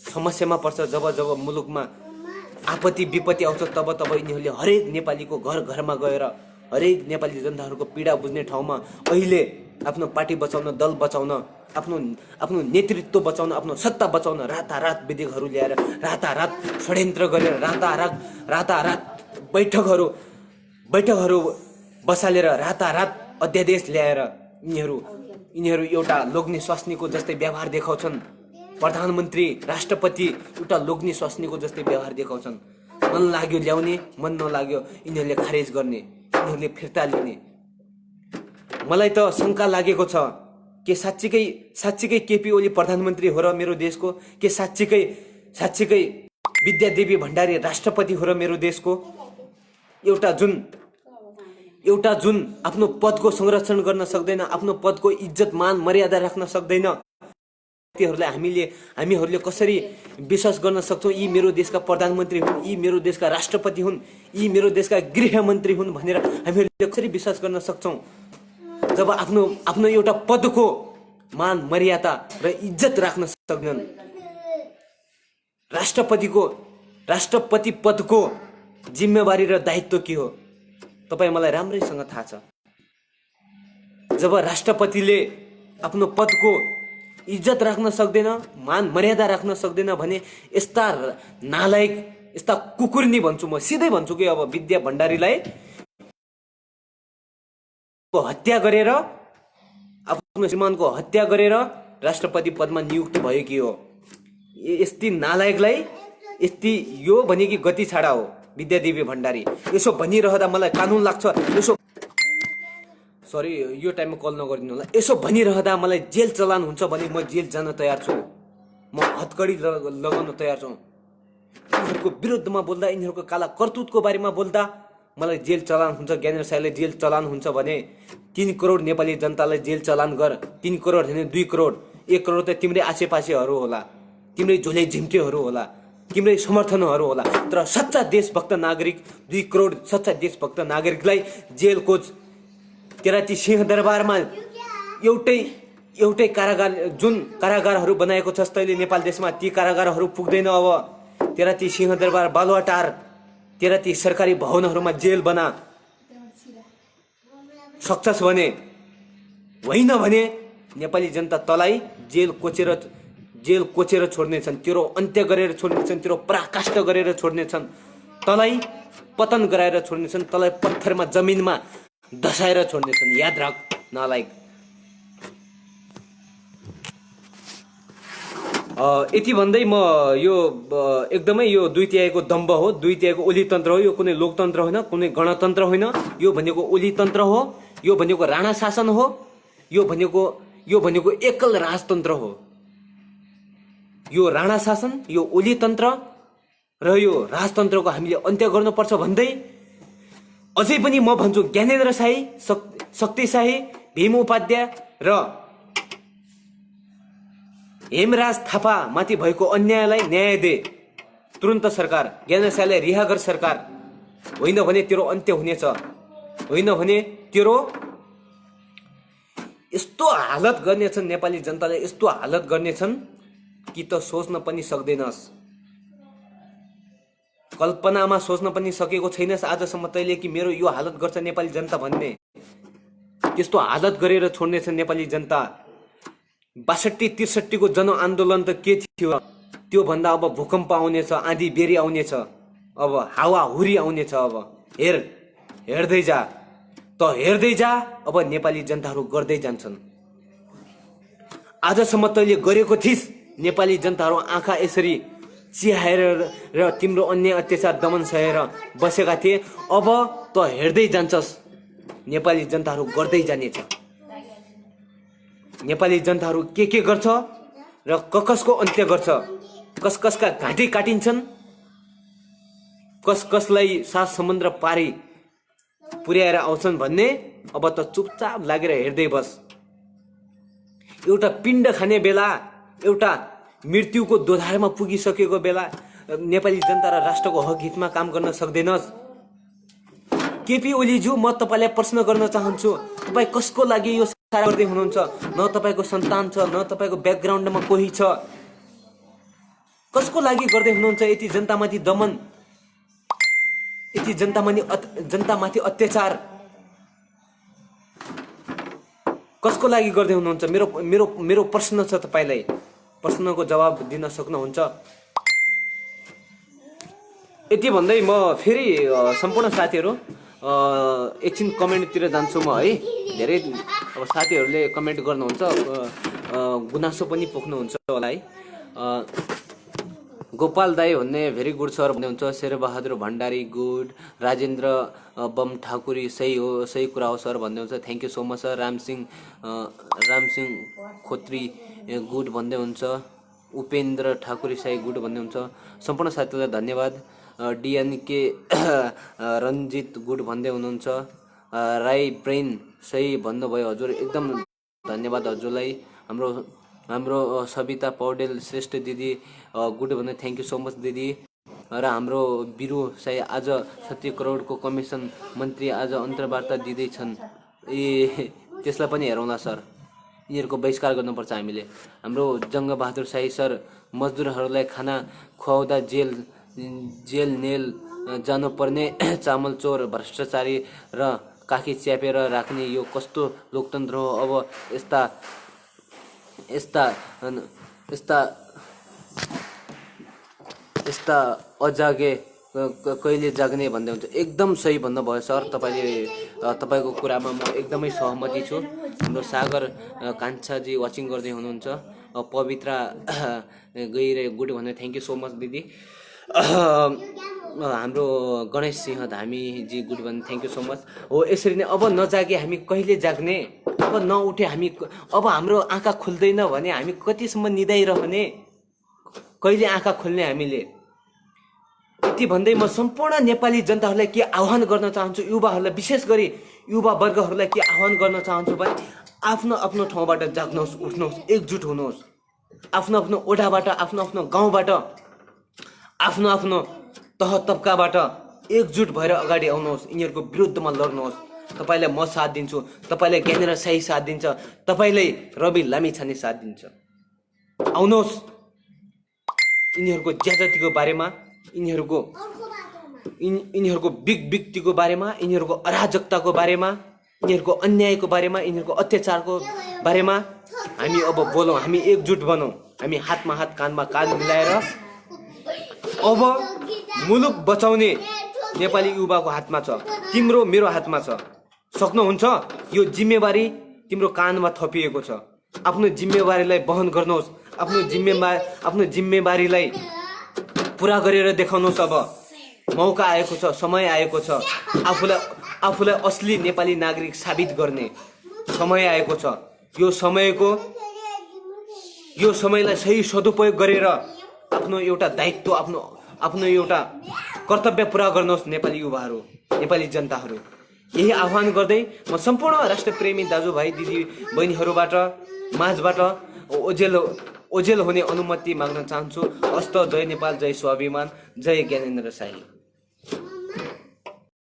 A: समस्यामा पर्छ, जब जब मुलुकमा आपत्ति विपत्ति आउँछ, तब तब यिनीहरूले हरेक नेपालीको घर घरमा गएर हरेक नेपाली जनताहरूको पीडा बुझ्ने ठाउँमा अहिले आफ्नो पार्टी बचाउन, दल बचाउन, आफ्नो नेतृत्व बचाउन, आफ्नो सत्ता बचाउन रातारात विधेयकहरू ल्याएर, रातारात षड्यन्त्र गरेर, रातारात बैठकहरू बसालेर, रातारात अध्यादेश ल्याएर यिनीहरू एउटा लोग्ने स्वास्नीको जस्तै व्यवहार देखाउँछन्। प्रधानमन्त्री, राष्ट्रपति एउटा लोग्ने स्वास्नीको जस्तै व्यवहार देखाउँछन्। मन लाग्यो ल्याउने, मन नलाग्यो यिनीहरूले खारेज गर्ने, यिनीहरूले फिर्ता लिने। मलाई त शङ्का लागेको छ के साँच्चीकै केपी ओली प्रधानमन्त्री हो र मेरो देशको? के साँच्चीकै विद्यादेवी भण्डारी राष्ट्रपति हो र मेरो देशको? एउटा जुन आफ्नो पदको संरक्षण गर्न सक्दैन, आफ्नो पदको इज्जत मान मर्यादा राख्न सक्दैन, हामीहरूले कसरी विश्वास गर्न सक्छौँ यी मेरो देशका प्रधानमन्त्री हुन्, यी मेरो देशका राष्ट्रपति हुन्, यी मेरो देशका गृहमन्त्री हुन् भनेर हामीहरूले कसरी विश्वास गर्न सक्छौँ जब आफ्नो एउटा पदको मान मर्यादा र इज्जत राख्न सक्दैनन्? राष्ट्रपति पदको जिम्मेवारी र दायित्व के हो तपाईँ मलाई राम्रैसँग थाहा छ। जब राष्ट्रपतिले आफ्नो पदको इज्जत राख्न सक्दैन, मान मर्यादा राख्न सक्दैन भने यस्ता नालायक, यस्ता कुकुर्नी भन्छु, म सिधै भन्छु कि अब विद्या भण्डारीलाई हत्या गरेर, आफ्नो श्रीमानको हत्या गरेर राष्ट्रपति पदमा नियुक्त भयो कि हो? यस्ती नालायकलाई यस्ती यो भनेकी गति छाडा हो विद्यादेवी भण्डारी। यसो भनिरहँदा मलाई कानुन लाग्छ, सरी यो टाइममा कल नगरिदिनु होला। यसो भनिरहँदा मलाई जेल चलान हुन्छ भने म जेल जान तयार छु, म हतकडी लगाउन तयार छु। यिनीहरूको विरुद्धमा बोल्दा, यिनीहरूको काला करतुतको बारेमा बोल्दा मलाई जेल चलान हुन्छ। ज्ञानेन्द्र साईलाई जेल चलान हुन्छ भने 3 करोड नेपाली जनतालाई जेल चलान गर। 3 करोड होइन 2 करोड, 1 करोड त तिम्रै आसेपासेहरू होला, तिम्रै झोले झिम्केहरू होला, तिम्रै समर्थनहरू होला। तर सच्चा देशभक्त नागरिक, 2 करोड सच्चा देशभक्त नागरिकलाई जेलको तेराती सिंहदरबारमा एउटै कारागार, जुन कारागारहरू बनाएको छ तैले नेपाल देशमा, ती कारागारहरू पुग्दैन। अब तेराती सिंहदरबार, बालुवाटार, तेराती सरकारी भवनहरूमा जेल बना सक्छस् भने, होइन भने नेपाली जनता तलाई जेल कोचेर छोड्नेछन्, तेरो अन्त्य गरेर छोड्नेछन्, तेरो पराकाष्ठ गरेर छोड्नेछन्, तलाई पतन गराएर छोड्नेछन्, तलाई पत्थरमा जमिनमा धसाएर छोड्नेछन्। याद राख नालायक। यति भन्दै म यो एकदमै यो 2 तिहाईको दम्ब हो, 2 तिहाईको ओलीतन्त्र हो। यो कुनै लोकतन्त्र होइन, कुनै गणतन्त्र होइन। यो भनेको ओलीतन्त्र हो, यो भनेको राणा शासन हो, यो भनेको एकल राजतन्त्र हो। यो राणा शासन, यो ओलीतन्त्र र यो राजतन्त्रको हामीले अन्त्य गर्नुपर्छ भन्दै अझै पनि म भन्छु ज्ञानेन्द्र शाही, शक्ति शाही, भीम उपाध्याय र हेमराज थापा माथि भएको अन्यायलाई न्याय दे। तुरन्त सरकार, ज्ञानेन्द्र शाहीलाई रिहा गर सरकार, होइन भने तेरो अन्त्य हुनेछ, होइन भने तेरो यस्तो हालत गर्नेछन्, नेपाली जनताले यस्तो हालत गर्नेछन् कि त सोच्न पनि सक्दैनस्, कल्पनामा सोच्न पनि सकेको छैनस् आजसम्म तैले कि मेरो यो हालत गर्छ नेपाली जनता भन्ने। त्यस्तो हालत गरेर छोड्नेछन् नेपाली जनता। 62-63 को जनआन्दोलन त के थियो? त्यो भन्दा अब भूकम्प आउनेछ, आँधी बेरी आउनेछ, अब हावाहुरी आउनेछ। अब हेर्दै जा। अब नेपाली जनताहरू गर्दै जान्छन्। आजसम्म तैले गरेको थिइस्, नेपाली जनताहरू आँखा यसरी चिहाएर र तिम्रो अन्य अत्याचार दमन सहेर बसेका थिए। अब त हेर्दै जान्छस्, नेपाली जनताहरू गर्दै जानेछ। नेपाली जनताहरू के गर्छ र कसको अन्त्य गर्छ, कसका घाँटी काटिन्छन्, कसलाई सात समुद्र पारी पुर्याएर आउँछन् भन्ने अब त चुपचाप लागेर हेर्दै बस। एउटा पिण्ड खाने बेला, एउटा मृत्युको दोधारमा पुगिसकेको बेला नेपाली जनता र राष्ट्रको हक हितमा काम गर्न सक्दैनस्? केपी ओलीज्यू, म तपाईलाई प्रश्न गर्न चाहन्छु, तपाईँ कसको लागि यो सारा गर्दै हुनुहुन्छ? न तपाईँको सन्तान छ, न तपाईँको ब्याकग्राउन्डमा कोही छ। कसको लागि गर्दै हुनुहुन्छ यति जनतामाथि दमन, यति जनतामाथि अत्याचार? कसको लागि गर्दै हुनुहुन्छ? मेरो मेरो मेरो प्रश्न छ तपाईलाई। प्रश्नको जवाब दिन सक्नुहुन्छ? यति भन्दै म फेरि सम्पूर्ण साथीहरू एकछिन कमेन्टतिर जान्छु म है। धेरै अब साथीहरूले कमेन्ट गर्नुहुन्छ, गुनासो पनि पोख्नुहुन्छ होला है। गोपाल दाई भन्ने भेरी गुड सर भन्ने हुन्छ। शेरबहादुर भण्डारी गुड। राजेन्द्र बम ठाकुरी सही हो, सही कुरा हो सर भन्दै हुन्छ। Thank you so much sir. Ram Singh Khotri good भन्दै हुन्छ। उपेन्द्र ठाकुरी साई गुड भन्दै हुन्छ। सम्पूर्ण साथीहरूलाई धन्यवाद। डिएनके रञ्जित गुड भन्दै हुनुहुन्छ। राई ब्रेन सही भन्नुभयो हजुर, एकदम धन्यवाद हजुरलाई। हाम्रो सविता पौडेल श्रेष्ठ दिदी गुड भन्दै, थ्याङ्क यू सो मच दिदी। र हाम्रो बिरु साई आज 70 करोडको कमिसन मन्त्री आज अन्तर्वार्ता दिँदैछन्। त्यसलाई पनि हेरौँला सर, यिनीहरूको बहिष्कार गर्नुपर्छ हामीले। हाम्रो जङ्गबहादुर साई सर, मजदुरहरूलाई खाना खुवाउँदा जेल नेल जानुपर्ने चामल चोर, भ्रष्टाचारी र काखी च्यापेर राख्ने यो कस्तो लोकतन्त्र हो? अब यस्ता अजागे कहिले जाग्ने भन्दै हुन्छ। एकदम सही भन्नुभयो सर तपाईँको कुरामा म एकदमै सहमति छु। हाम्रो सागर कान्छाजी वाचिङ गर्दै हुनुहुन्छ। पवित्रा गइरहे गुड भन्दै, थ्याङ्क यू सो मच दिदी। हाम्रो गणेश सिंह धामीजी गुड भन्दै, थ्याङ्क यू सो मच। हो यसरी नै अब नजागे हामी कहिले जाग्ने? अब नउठे हामी, अब हाम्रो आँखा खुल्दैन भने हामी कतिसम्म निदाइरहने? कहिले आँखा खोल्ने हामीले? यति भन्दै म सम्पूर्ण नेपाली जनताहरूलाई के आह्वान गर्न चाहन्छु, युवाहरूलाई, विशेष गरी युवा वर्गहरूलाई के आह्वान गर्न चाहन्छु भने आफ्नो आफ्नो ठाउँबाट जाग्नुहोस्, उठ्नुहोस्, एकजुट हुनुहोस्। आफ्नो आफ्नो ओढाबाट, आफ्नो आफ्नो गाउँबाट, आफ्नो आफ्नो तह तब्काबाट एकजुट भएर अगाडि आउनुहोस्। यिनीहरूको विरुद्धमा लड्नुहोस्। तपाईँलाई म साथ दिन्छु, तपाईँलाई ज्ञानेन्द्र साई साथ दिन्छ, तपाईँलाई रवि लामिछाने साथ दिन्छ। आउनुहोस्। यिनीहरूको ज्यादतीको बारेमा, यिनीहरूको व्यक्तिको बारेमा, यिनीहरूको अराजकताको बारेमा, यिनीहरूको अन्यायको बारेमा, यिनीहरूको अत्याचारको बारेमा हामी अब बोलौँ। हामी एकजुट बनौँ। हामी हातमा हात, कानमा कान मिलाएर अब मुलुक बचाउने नेपाली युवाको हातमा छ, तिम्रो मेरो हातमा छ। सक्नुहुन्छ? यो जिम्मेवारी तिम्रो कानमा थपिएको छ। आफ्नो जिम्मेवारीलाई वहन गर्नुहोस्। आफ्नो जिम्मेवारीलाई पुरा गरेर देखाउनुहोस्। अब मौका आएको छ, समय आएको छ। आफूलाई असली नेपाली नागरिक साबित गर्ने समय आएको छ। यो समयलाई सही सदुपयोग गरेर आफ्नो एउटा दायित्व, आफ्नो एउटा कर्तव्य पुरा गर्नुहोस् नेपाली युवाहरू, नेपाली जनताहरू। यही आह्वान गर्दै म सम्पूर्ण राष्ट्रप्रेमी दाजुभाइ दिदी बहिनीहरूबाट माझबाट ओझेल हुने अनुमति माग्न चाहन्छु। हस्त। जय नेपाल, जय स्वाभिमान, जय ज्ञानेन्द्र साई।